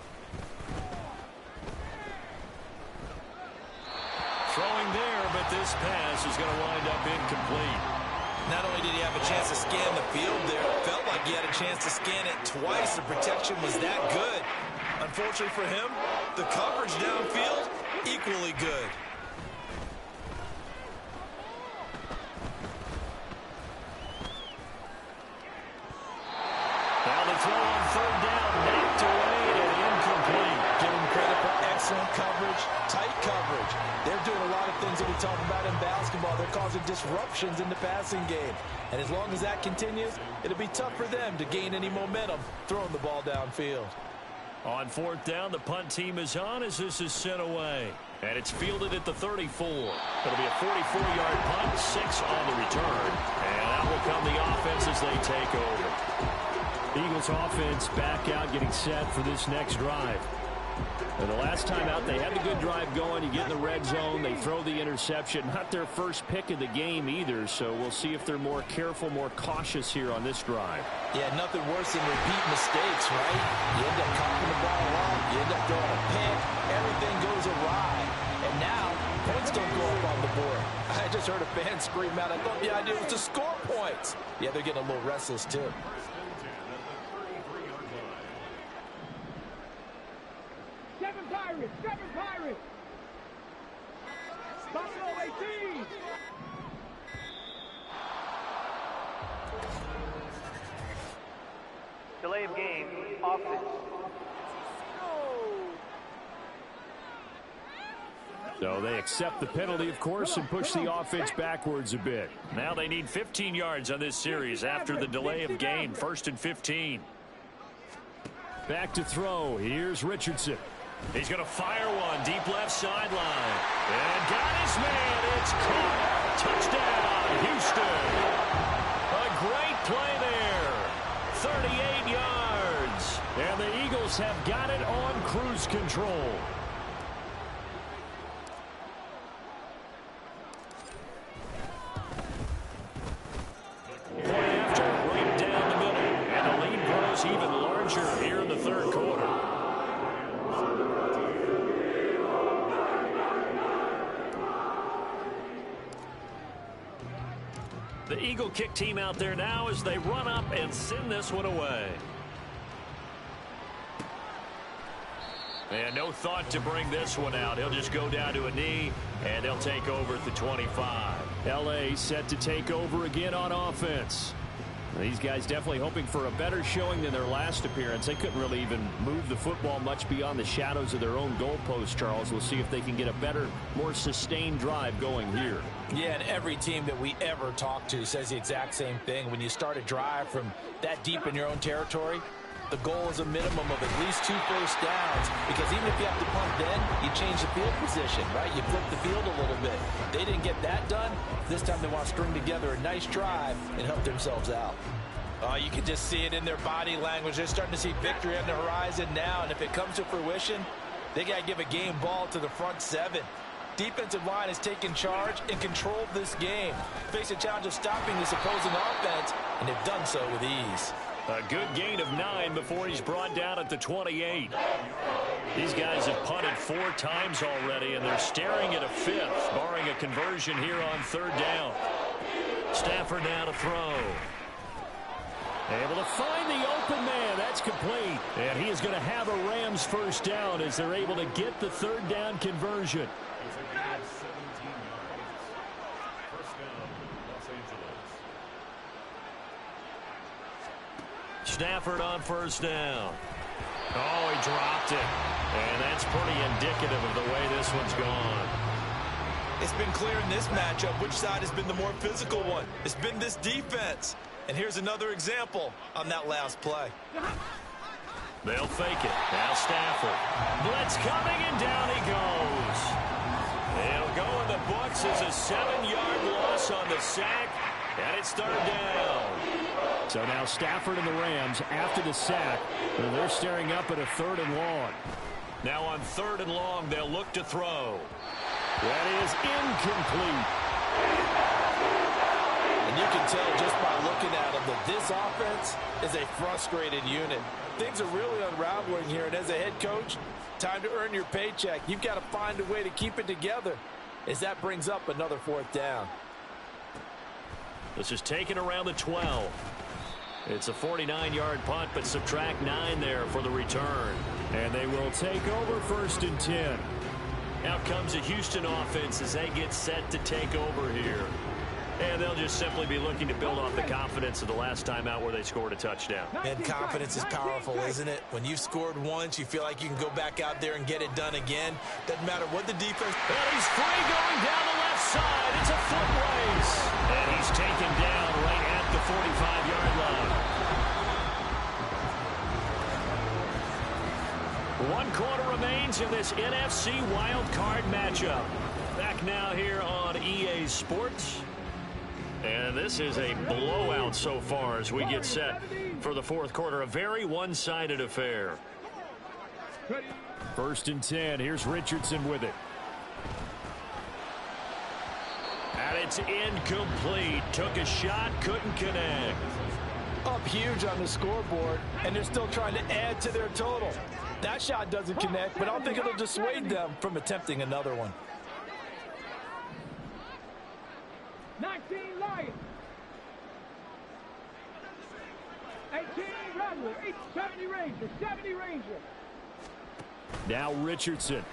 S2: Throwing there, but this pass is going to wind up incomplete.
S3: Not only did he have a chance to scan the field there, it felt like he had a chance to scan it twice. The protection was that good. Unfortunately for him, the coverage downfield, equally good.
S2: Now the throw on 3rd down, knocked away and incomplete.
S3: Give him credit for excellent coverage, tight coverage. They're doing a lot of things that we talk about in basketball. They're causing disruptions in the passing game. And as long as that continues, it'll be tough for them to gain any momentum throwing the ball downfield.
S2: On 4th down, the punt team is on as this is sent away. And it's fielded at the 34. It'll be a 44-yard punt, 6 on the return. And that will come the offense as they take over. Eagles offense back out, getting set for this next drive. And the last time out, they had a good drive going. You get in the red zone, they throw the interception. Not their first pick of the game either, so we'll see if they're more careful, more cautious here on this drive.
S3: Yeah, nothing worse than repeat mistakes, right? You end up coughing the ball off, you end up throwing a pick, everything goes awry. And now, points don't go up on the board. I just heard a fan scream out, I thought the idea was to score points. Yeah, they're getting a little restless, too.
S5: Seven Pirates! Buffalo 18!
S4: Delay of game, offense.
S2: So they accept the penalty, of course, and push the offense backwards a bit. Now they need 15 yards on this series after the delay of game. 1st and 15. Back to throw. Here's Richardson. He's going to fire one deep left sideline. And got his man. It's caught. Touchdown, Houston. A great play there. 38 yards. And the Eagles have got it on cruise control. Point after, right down the middle. And the lead grows even larger here in the 3rd quarter. The Eagle kick team out there now as they run up and send this one away. And no thought to bring this one out. He'll just go down to a knee, and they'll take over at the 25. L.A. set to take over again on offense. These guys definitely hoping for a better showing than their last appearance. They couldn't really even move the football much beyond the shadows of their own goalpost, Charles. We'll see if they can get a better, more sustained drive going here.
S3: Yeah, and every team that we ever talk to says the exact same thing. When you start a drive from that deep in your own territory, the goal is a minimum of at least 2 first downs, because even if you have to punt then, you change the field position, right? You flip the field a little bit. They didn't get that done. This time they want to string together a nice drive and help themselves out. You can just see it in their body language. They're starting to see victory on the horizon now, and if it comes to fruition, they got to give a game ball to the front 7. defensive line has taken charge and controlled this game. Face a challenge of stopping this opposing offense, and they've done so with ease.
S2: A good gain of 9 before he's brought down at the 28. These guys have punted 4 times already, and they're staring at a 5th, barring a conversion here on 3rd down. Stafford now to throw. Able to find the open man. That's complete. And he is going to have a Rams first down as they're able to get the 3rd down conversion. Stafford on first down. Oh, he dropped it. And that's pretty indicative of the way this one's gone.
S3: It's been clear in this matchup which side has been the more physical one. It's been this defense. And here's another example on that last play.
S2: They'll fake it. Now Stafford. Blitz coming, and down he goes. They'll go in the books as a 7-yard loss on the sack. And it's 3rd down. So now Stafford and the Rams, after the sack, they're staring up at a 3rd and long. Now on 3rd and long, they'll look to throw. That is incomplete.
S3: And you can tell just by looking at them that this offense is a frustrated unit. Things are really unraveling here, and as a head coach, time to earn your paycheck. You've got to find a way to keep it together as that brings up another 4th down.
S2: This is taken around the 12. It's a 49-yard punt, but subtract 9 there for the return. And they will take over 1st and 10. Out comes the Houston offense as they get set to take over here. And they'll just simply be looking to build off the confidence of the last time out where they scored a touchdown.
S3: And confidence is powerful, isn't it? When you've scored once, you feel like you can go back out there and get it done again. Doesn't matter what the defense...
S2: And he's free going down the left side. It's a foot race. And he's taken down right at the 45-yard line. 1 quarter remains in this NFC wildcard matchup. Back now here on EA Sports. And this is a blowout so far as we get set for the 4th quarter. A very one-sided affair. 1st and 10. Here's Richardson with it. And it's incomplete. Took a shot, couldn't connect.
S3: Up huge on the scoreboard, and they're still trying to add to their total. That shot doesn't connect, but I don't think it'll dissuade them from attempting another one.
S5: 19 Lions. 18 Rebel. 70 Ranger. 70 Ranger.
S2: Now Richardson.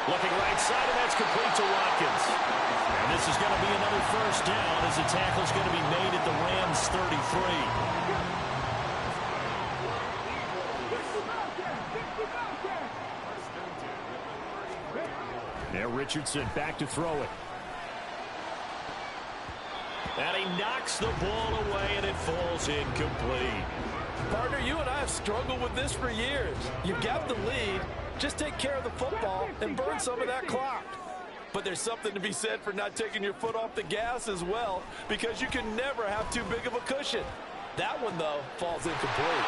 S2: Looking right side, and that's complete to Watkins. And this is going to be another first down as the tackle's going to be made at the Rams 33. Now Richardson back to throw it. And he knocks the ball away, and it falls incomplete.
S3: Partner, you and I have struggled with this for years. You've got the lead. Just take care of the football and burn some of that clock. But there's something to be said for not taking your foot off the gas as well, because you can never have too big of a cushion. That one, though, falls incomplete.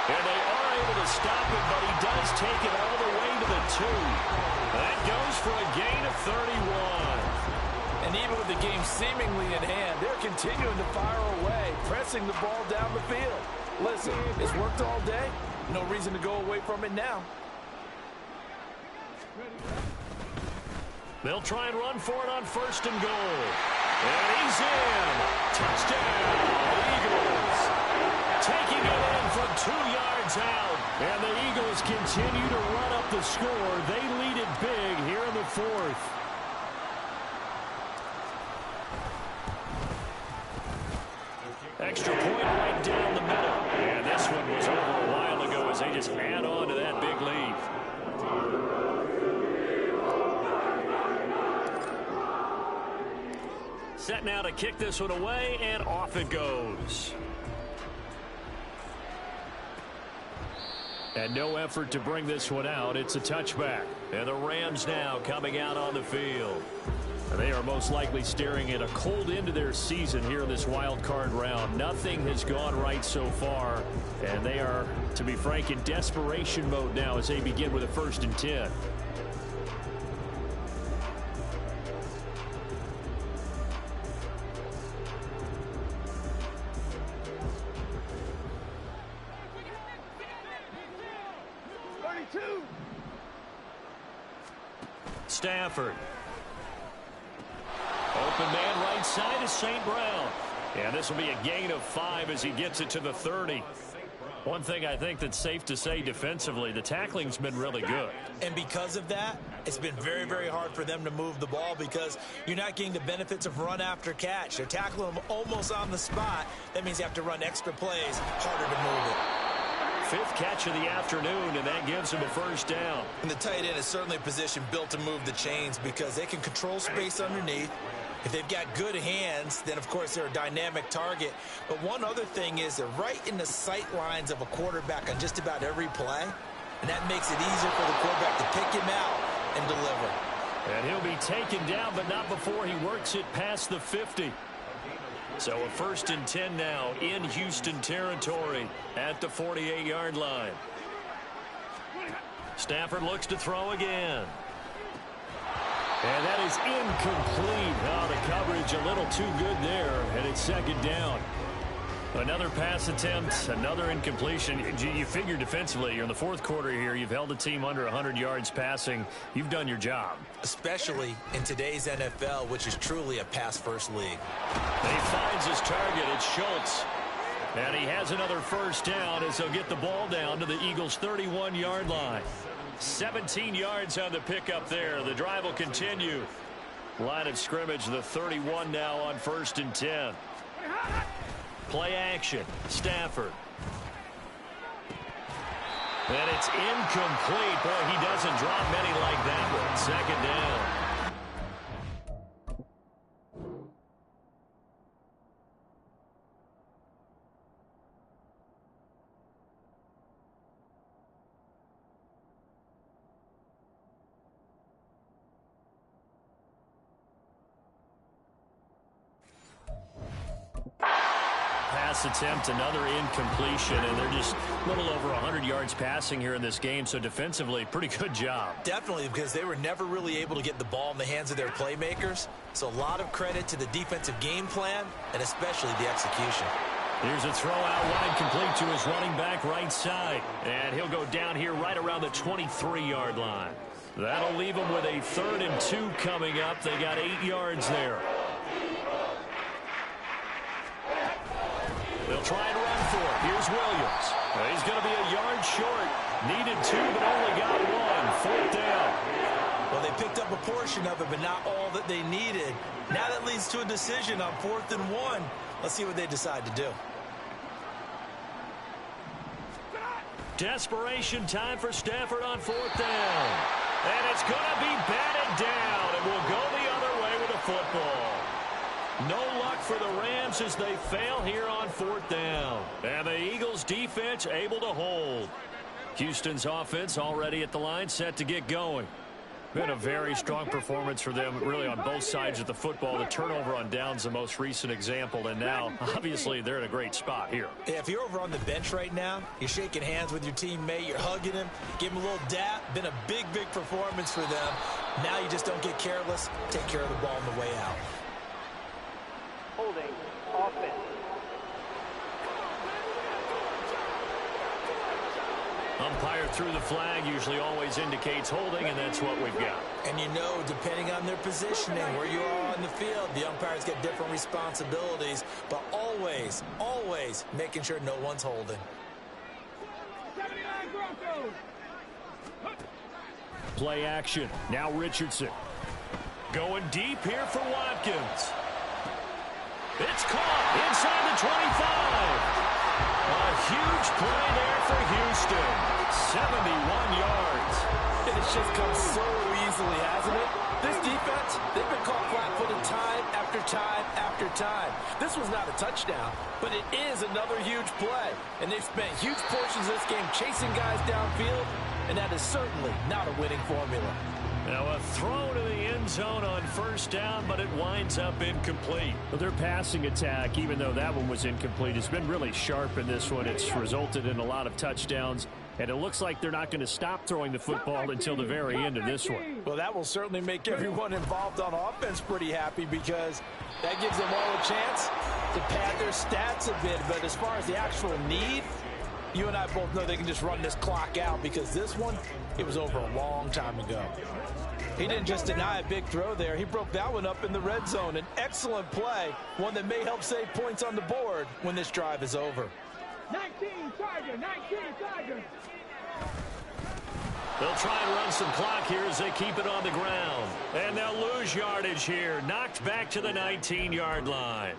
S2: And they are able to stop him, but he does take it all the way to the 2. That goes for a gain of 31.
S3: And even with the game seemingly in hand, they're continuing to fire away, pressing the ball down the field. Listen, it's worked all day. No reason to go away from it now.
S2: They'll try and run for it on 1st and goal. And he's in. Touchdown, Eagles. Taking it in from 2 yards out. And the Eagles continue to run up the score. They lead it big here in the 4th. Extra point right down the middle. And this one was over a while ago as they just add on to that big lead. Set now to kick this one away, and off it goes. And no effort to bring this one out. It's a touchback. And the Rams now coming out on the field. They are most likely staring at a cold end to their season here in this wild card round. Nothing has gone right so far, and they are, to be frank, in desperation mode now as they begin with a 1st and 10. Stafford. Open man right side is St. Brown. And this will be a gain of 5 as he gets it to the 30. One thing I think that's safe to say defensively, the tackling's been really good.
S3: And because of that, it's been very, very hard for them to move the ball because you're not getting the benefits of run after catch. They're tackling them almost on the spot. That means you have to run extra plays, harder to move it.
S2: 5th catch of the afternoon, and that gives him a 1st down.
S3: And the tight end is certainly a position built to move the chains because they can control space underneath. If they've got good hands, then, of course, they're a dynamic target. But one other thing is they're right in the sight lines of a quarterback on just about every play, and that makes it easier for the quarterback to pick him out and deliver.
S2: And he'll be taken down, but not before he works it past the 50. So a 1st and 10 now in Houston territory at the 48-yard line. Stafford looks to throw again. And that is incomplete. Oh, the coverage a little too good there, and it's 2nd down. Another pass attempt, another incompletion. You figure defensively, you're in the 4th quarter here. You've held the team under 100 yards passing. You've done your job.
S3: Especially in today's NFL, which is truly a pass-first league.
S2: And he finds his target. It's Schultz. And he has another 1st down as he'll get the ball down to the Eagles' 31-yard line. 17 yards on the pickup there. The drive will continue. Line of scrimmage, the 31 now on 1st and 10. Play action. Stafford. And it's incomplete. Boy, he doesn't drop many like that one. 2nd down. Attempt, another incompletion, and they're just a little over 100 yards passing here in this game, so defensively, pretty good job.
S3: Definitely, because they were never really able to get the ball in the hands of their playmakers, so a lot of credit to the defensive game plan, and especially the execution.
S2: Here's a throw out wide, complete to his running back right side, and he'll go down here right around the 23-yard line. That'll leave them with a 3rd and 2 coming up. They got 8 yards there. They'll try and run for it. Here's Williams. He's going to be a yard short. Needed 2, but only got 1. 4th down.
S3: Well, they picked up a portion of it, but not all that they needed. Now that leads to a decision on 4th and 1. Let's see what they decide to do.
S2: Desperation time for Stafford on 4th down. And it's going to be batted down, and will go the other way with a football. No luck for the Rams as they fail here on 4th down. And the Eagles defense able to hold. Houston's offense already at the line, set to get going. Been a very strong performance for them, really, on both sides of the football. The turnover on downs, the most recent example, and now, obviously, they're in a great spot here.
S3: If you're over on the bench right now, you're shaking hands with your teammate, you're hugging him, give him a little dap. Been a big, big performance for them. Now you just don't get careless. Take care of the ball on the way out.
S4: Holding offense.
S2: Umpire through the flag usually always indicates holding, and that's what we've got.
S3: And you know, depending on their positioning, where you are on the field, the umpires get different responsibilities, but always, always making sure no one's holding.
S5: 79 Broncos.
S2: Play action. Now Richardson. Going deep here for Watkins. It's caught inside the 25. A huge play there for Houston. 71 yards.
S3: And it's just come so easily, hasn't it? This defense, they've been caught flat-footed time after time after time. This was not a touchdown, but it is another huge play. And they've spent huge portions of this game chasing guys downfield, and that is certainly not a winning formula.
S2: Now a throw to the end zone on first down, but it winds up incomplete. Well, their passing attack, even though that one was incomplete, has been really sharp in this one. It's resulted in a lot of touchdowns, and it looks like they're not going to stop throwing the football until the very end of this one.
S3: Well, that will certainly make everyone involved on offense pretty happy, because that gives them all a chance to pad their stats a bit. But as far as the actual need, you and I both know they can just run this clock out, because this one, it was over a long time ago. He didn't just deny a big throw there. He broke that one up in the red zone. An excellent play, one that may help save points on the board when this drive is over.
S5: 19 Tiger, 19 Tiger.
S2: They'll try and run some clock here as they keep it on the ground. And they'll lose yardage here. Knocked back to the 19-yard line.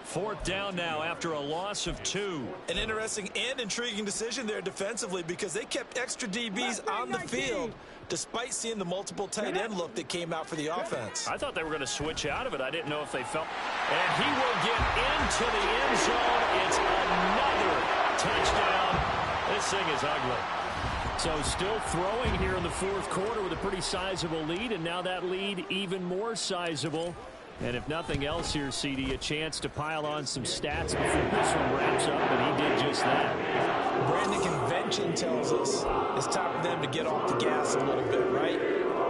S2: Fourth down now after a loss of 2.
S3: An interesting and intriguing decision there defensively, because they kept extra DBs on the field despite seeing the multiple tight end look that came out for the offense.
S2: I thought they were going to switch out of it. I didn't know if they felt. And he will get into the end zone. It's another touchdown. This thing is ugly. So still throwing here in the fourth quarter with a pretty sizable lead, and now that lead even more sizable. And if nothing else here, CD, a chance to pile on some stats before this one wraps up, and he did just that.
S3: Brandon, convention tells us it's time for them to get off the gas a little bit, right?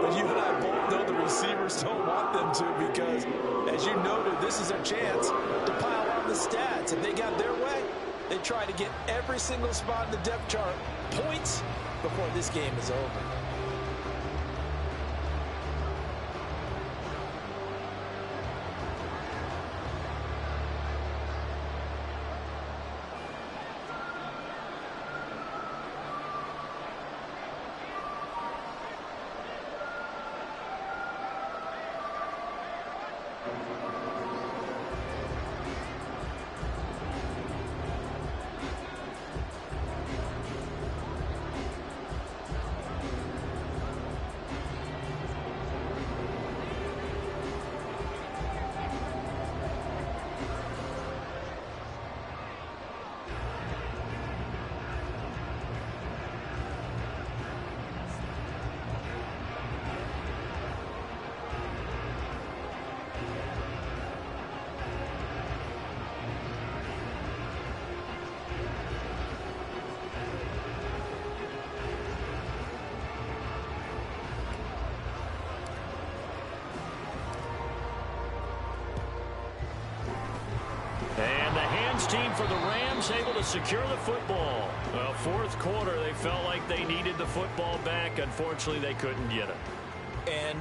S3: But you and I both know the receivers don't want them to, because, as you noted, this is their chance to pile on the stats. If they got their way, they try to get every single spot in the depth chart points before this game is over.
S2: And the hands team for the Rams able to secure the football. Well, fourth quarter, they felt like they needed the football back. Unfortunately, they couldn't get it.
S3: And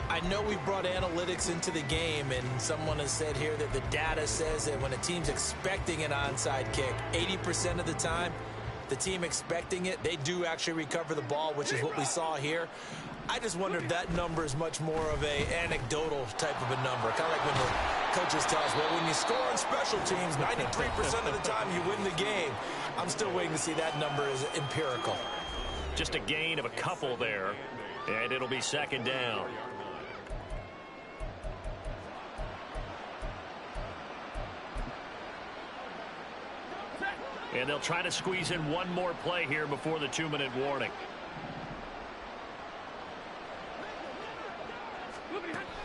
S3: I know we brought analytics into the game, and someone has said here that the data says that when a team's expecting an onside kick, 80% of the time, the team expecting it, they do actually recover the ball, which is what we saw here. I just wonder if that number is much more of a anecdotal type of a number. Kind of like when the coaches tell us, well, when you score on special teams, 93% of the time you win the game. I'm still waiting to see that number as empirical.
S2: Just a gain of a couple there, and it'll be second down. And they'll try to squeeze in one more play here before the 2-minute warning.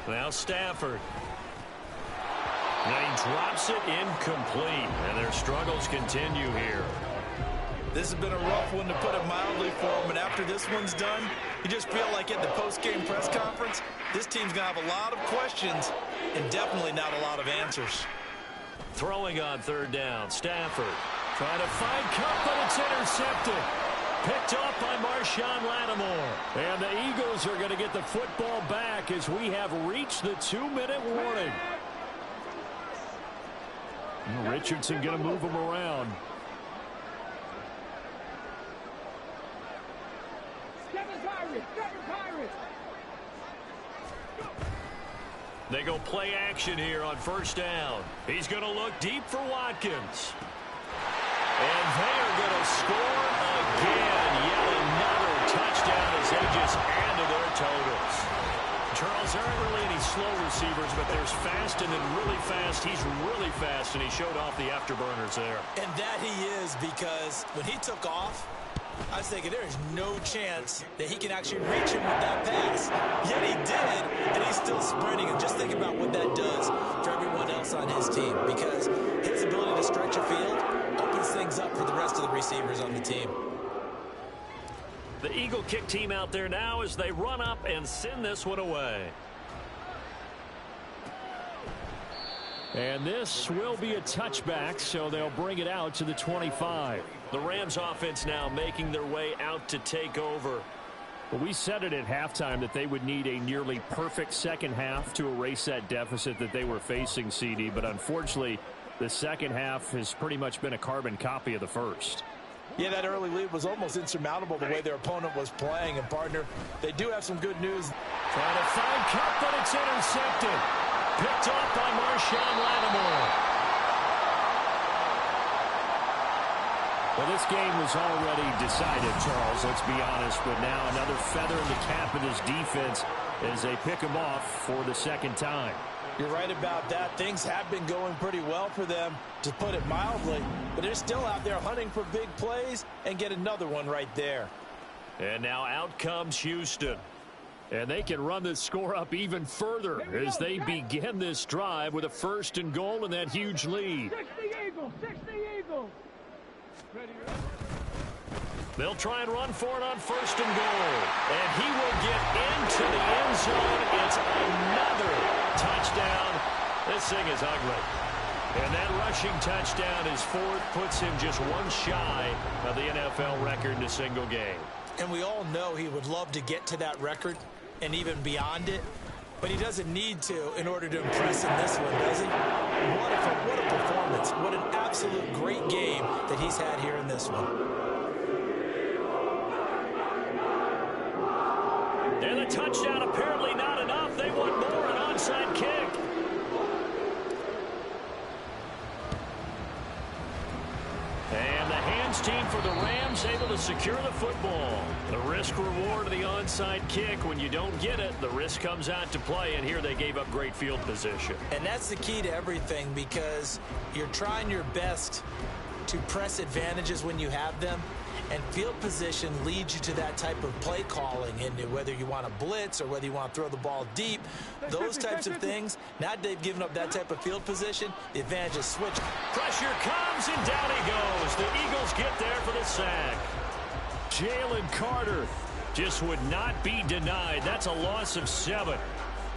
S2: Now Stafford. Now he drops it incomplete, and their struggles continue here.
S3: This has been a rough one, to put it mildly, for him. And after this one's done, you just feel like at the post-game press conference, this team's going to have a lot of questions and definitely not a lot of answers.
S2: Throwing on third down, Stafford. Trying to find Cup, but it's intercepted. Picked off by Marshawn Lattimore. And the Eagles are going to get the football back as we have reached the 2-minute warning. Richardson going to move him around. They go play action here on first down. He's going to look deep for Watkins. And they are going to score again. Yet another touchdown as they just add to their totals. Charles, there aren't really any slow receivers, but there's fast and then really fast. He's really fast, and he showed off the afterburners there.
S3: And that he is, because when he took off, I was thinking there is no chance that he can actually reach him with that pass. Yet he did, and he's still sprinting. And just think about what that does for everyone else on his team, because his ability to stretch a field opens things up for the rest of the receivers on the team.
S2: The Eagle kick team out there now as they run up and send this one away. And this will be a touchback, so they'll bring it out to the 25. The Rams offense now making their way out to take over. But we said it at halftime that they would need a nearly perfect second half to erase that deficit that they were facing, CD. But unfortunately, the second half has pretty much been a carbon copy of the first.
S3: Yeah, that early lead was almost insurmountable the way their opponent was playing. And, partner, they do have some good news.
S2: Trying to find Cup, but it's intercepted. Picked off by Marshawn Lattimore. Well, this game was already decided, Charles, let's be honest. But now another feather in the cap of this defense as they pick him off for the second time.
S3: You're right about that. Things have been going pretty well for them, to put it mildly. But they're still out there hunting for big plays and get another one right there.
S2: And now out comes Houston. And they can run this score up even further as they begin this drive with a 1st and goal and that huge lead.
S5: 60 Eagles, 60 Eagles. Ready.
S2: They'll try and run for it on 1st and goal. And he will get into the end zone. It's another touchdown. This thing is ugly. And that rushing touchdown is 4th, puts him just one shy of the NFL record in a single game.
S3: And we all know he would love to get to that record and even beyond it, but he doesn't need to in order to impress in this one, does he? What a performance. What an absolute great game that he's had here in this one.
S2: And the touchdown apparently not enough. They want more, an onside kick. And the hands team for the Rams able to secure the football. The risk reward of the onside kick. When you don't get it, the risk comes out to play, and here they gave up great field position.
S3: And that's the key to everything, because you're trying your best to press advantages when you have them, and field position leads you to that type of play calling, and whether you want to blitz or whether you want to throw the ball deep, those types of things. Now they've given up that type of field position, the advantage is switched.
S2: Pressure comes, and down he goes. The Eagles get there for the sack. Jalen Carter just would not be denied. That's a loss of 7.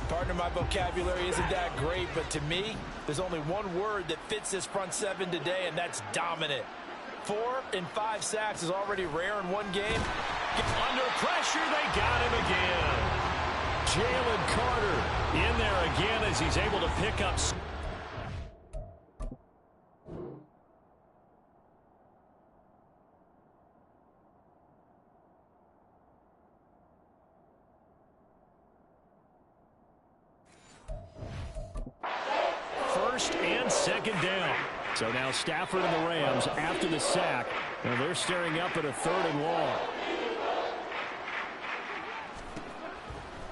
S3: Partner, my vocabulary isn't that great, but to me, there's only one word that fits this front 7 today, and that's dominant. 4 and 5 sacks is already rare in one game.
S2: Under pressure, they got him again. Jalen Carter in there again as he's able to pick up. First and second down. So now Stafford and the Rams after the sack, and they're staring up at a 3rd and long.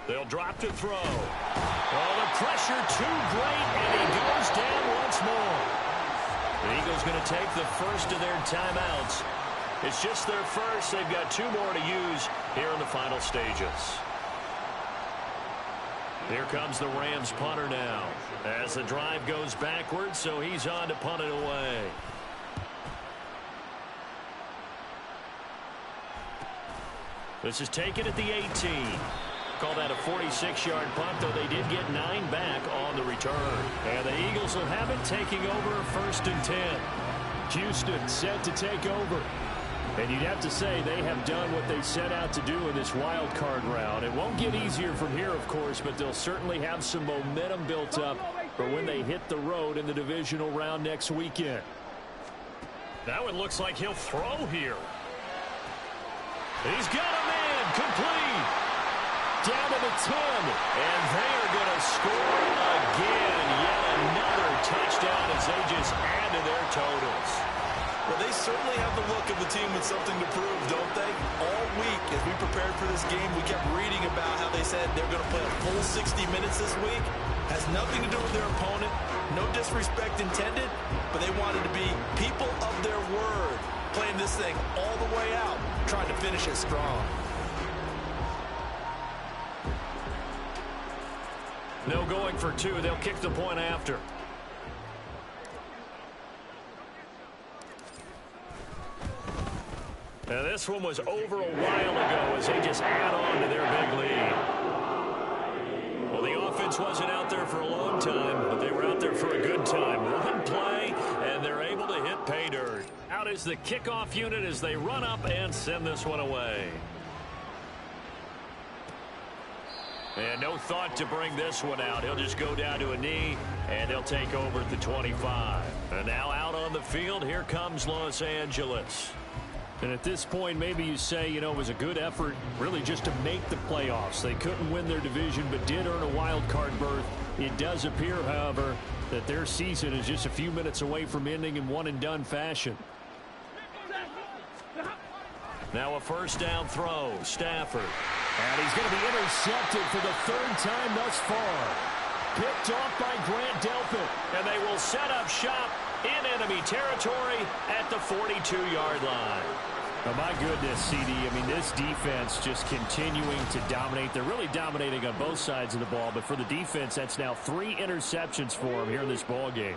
S2: They'll drop to throw. Oh, the pressure too great, and he goes down once more. The Eagles going to take the first of their timeouts. It's just their first. They've got 2 more to use here in the final stages. Here comes the Rams punter now as the drive goes backwards, so he's on to punt it away. This is taken at the 18. Call that a 46-yard punt, though they did get 9 back on the return. And the Eagles will have it taking over 1st and 10. Houston set to take over. And you'd have to say they have done what they set out to do in this wild card round. It won't get easier from here, of course, but they'll certainly have some momentum built up for when they hit the road in the divisional round next weekend. Now it looks like he'll throw here. He's got a man complete. Down to the 10. And they are going to score again. Yet another touchdown as they just add to their totals.
S6: Well, they certainly have the look of the team with something to prove, don't they? All week, as we prepared for this game, we kept reading about how they said they're going to play a full 60 minutes this week. Has nothing to do with their opponent. No disrespect intended, but they wanted to be people of their word. playing this thing all the way out, trying to finish it strong.
S2: No going for two. They'll kick the point after. Now this one was over a while ago as they just add on to their big lead. Well, the offense wasn't out there for a long time, but they were out there for a good time. One play, and they're able to hit pay dirt. Out is the kickoff unit as they run up and send this one away. And no thought to bring this one out. He'll just go down to a knee, and they'll take over at the 25. And now out on the field, here comes Los Angeles. And at this point, maybe you say, you know, it was a good effort really just to make the playoffs. They couldn't win their division but did earn a wild card berth. It does appear, however, that their season is just a few minutes away from ending in one-and-done fashion. Now a first down throw, Stafford. And he's going to be intercepted for the third time thus far. Picked off by Grant Delpit. And they will set up shop in enemy territory at the 42-yard line. Oh, my goodness, CD. I mean, this defense just continuing to dominate. They're really dominating on both sides of the ball. But for the defense, that's now 3 interceptions for them here in this ball game.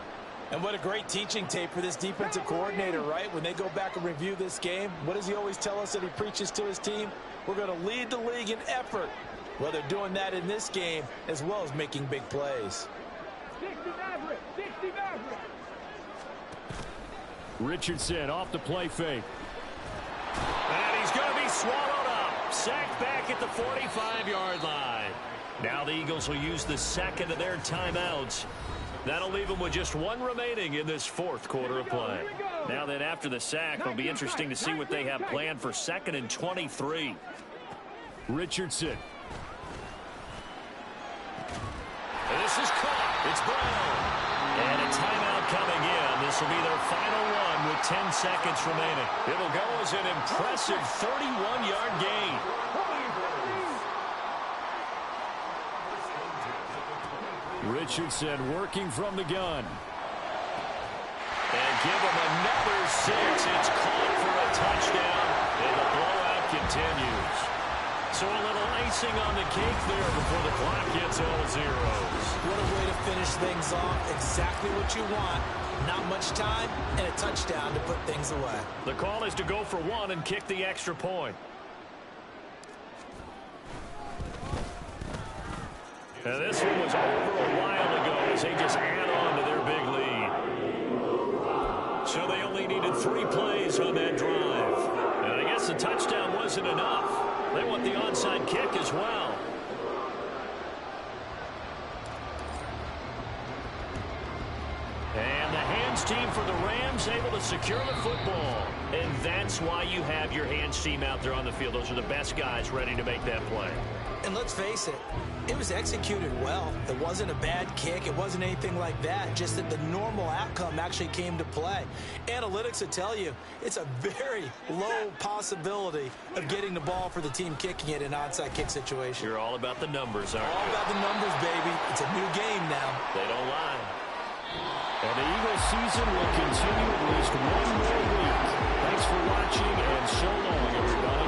S3: And what a great teaching tape for this defensive coordinator, right? When they go back and review this game, what does he always tell us that he preaches to his team? We're going to lead the league in effort. Well, they're doing that in this game as well as making big plays.
S5: 60 Maverick, 60 Maverick.
S2: Richardson off the play fake. And he's going to be swallowed up. Sacked back at the 45-yard line. Now the Eagles will use the second of their timeouts. That'll leave them with just 1 remaining in this 4th quarter of play. Now then, after the sack, it'll be interesting to see what they have planned for 2nd and 23. Richardson. And this is caught. It's Brown. And a timeout coming in. This will be their final one with 10 seconds remaining. It'll go as an impressive 31-yard gain. Richardson working from the gun. And give him another 6. It's caught for a touchdown, and the blowout continues. So a little icing on the cake there before the clock gets all zeros.
S3: What a way to finish things off. Exactly what you want. Not much time and a touchdown to put things away.
S2: The call is to go for 1 and kick the extra point. Now this one was over a while ago as they just add on to their big lead. So they only needed 3 plays on that drive. And I guess the touchdown wasn't enough. They want the onside kick as well. And the hands team for the Rams able to secure the football. And that's why you have your hands team out there on the field. Those are the best guys ready to make that play.
S3: And let's face it, it was executed well. It wasn't a bad kick. It wasn't anything like that. Just that the normal outcome actually came to play. Analytics will tell you it's a very low possibility of getting the ball for the team kicking it in an onside kick situation.
S2: You're all about the numbers, aren't you?
S3: All about the numbers, baby. It's a new game now.
S2: They don't lie. And the Eagles season will continue at least 1 more week. Thanks for watching, and so long, everybody.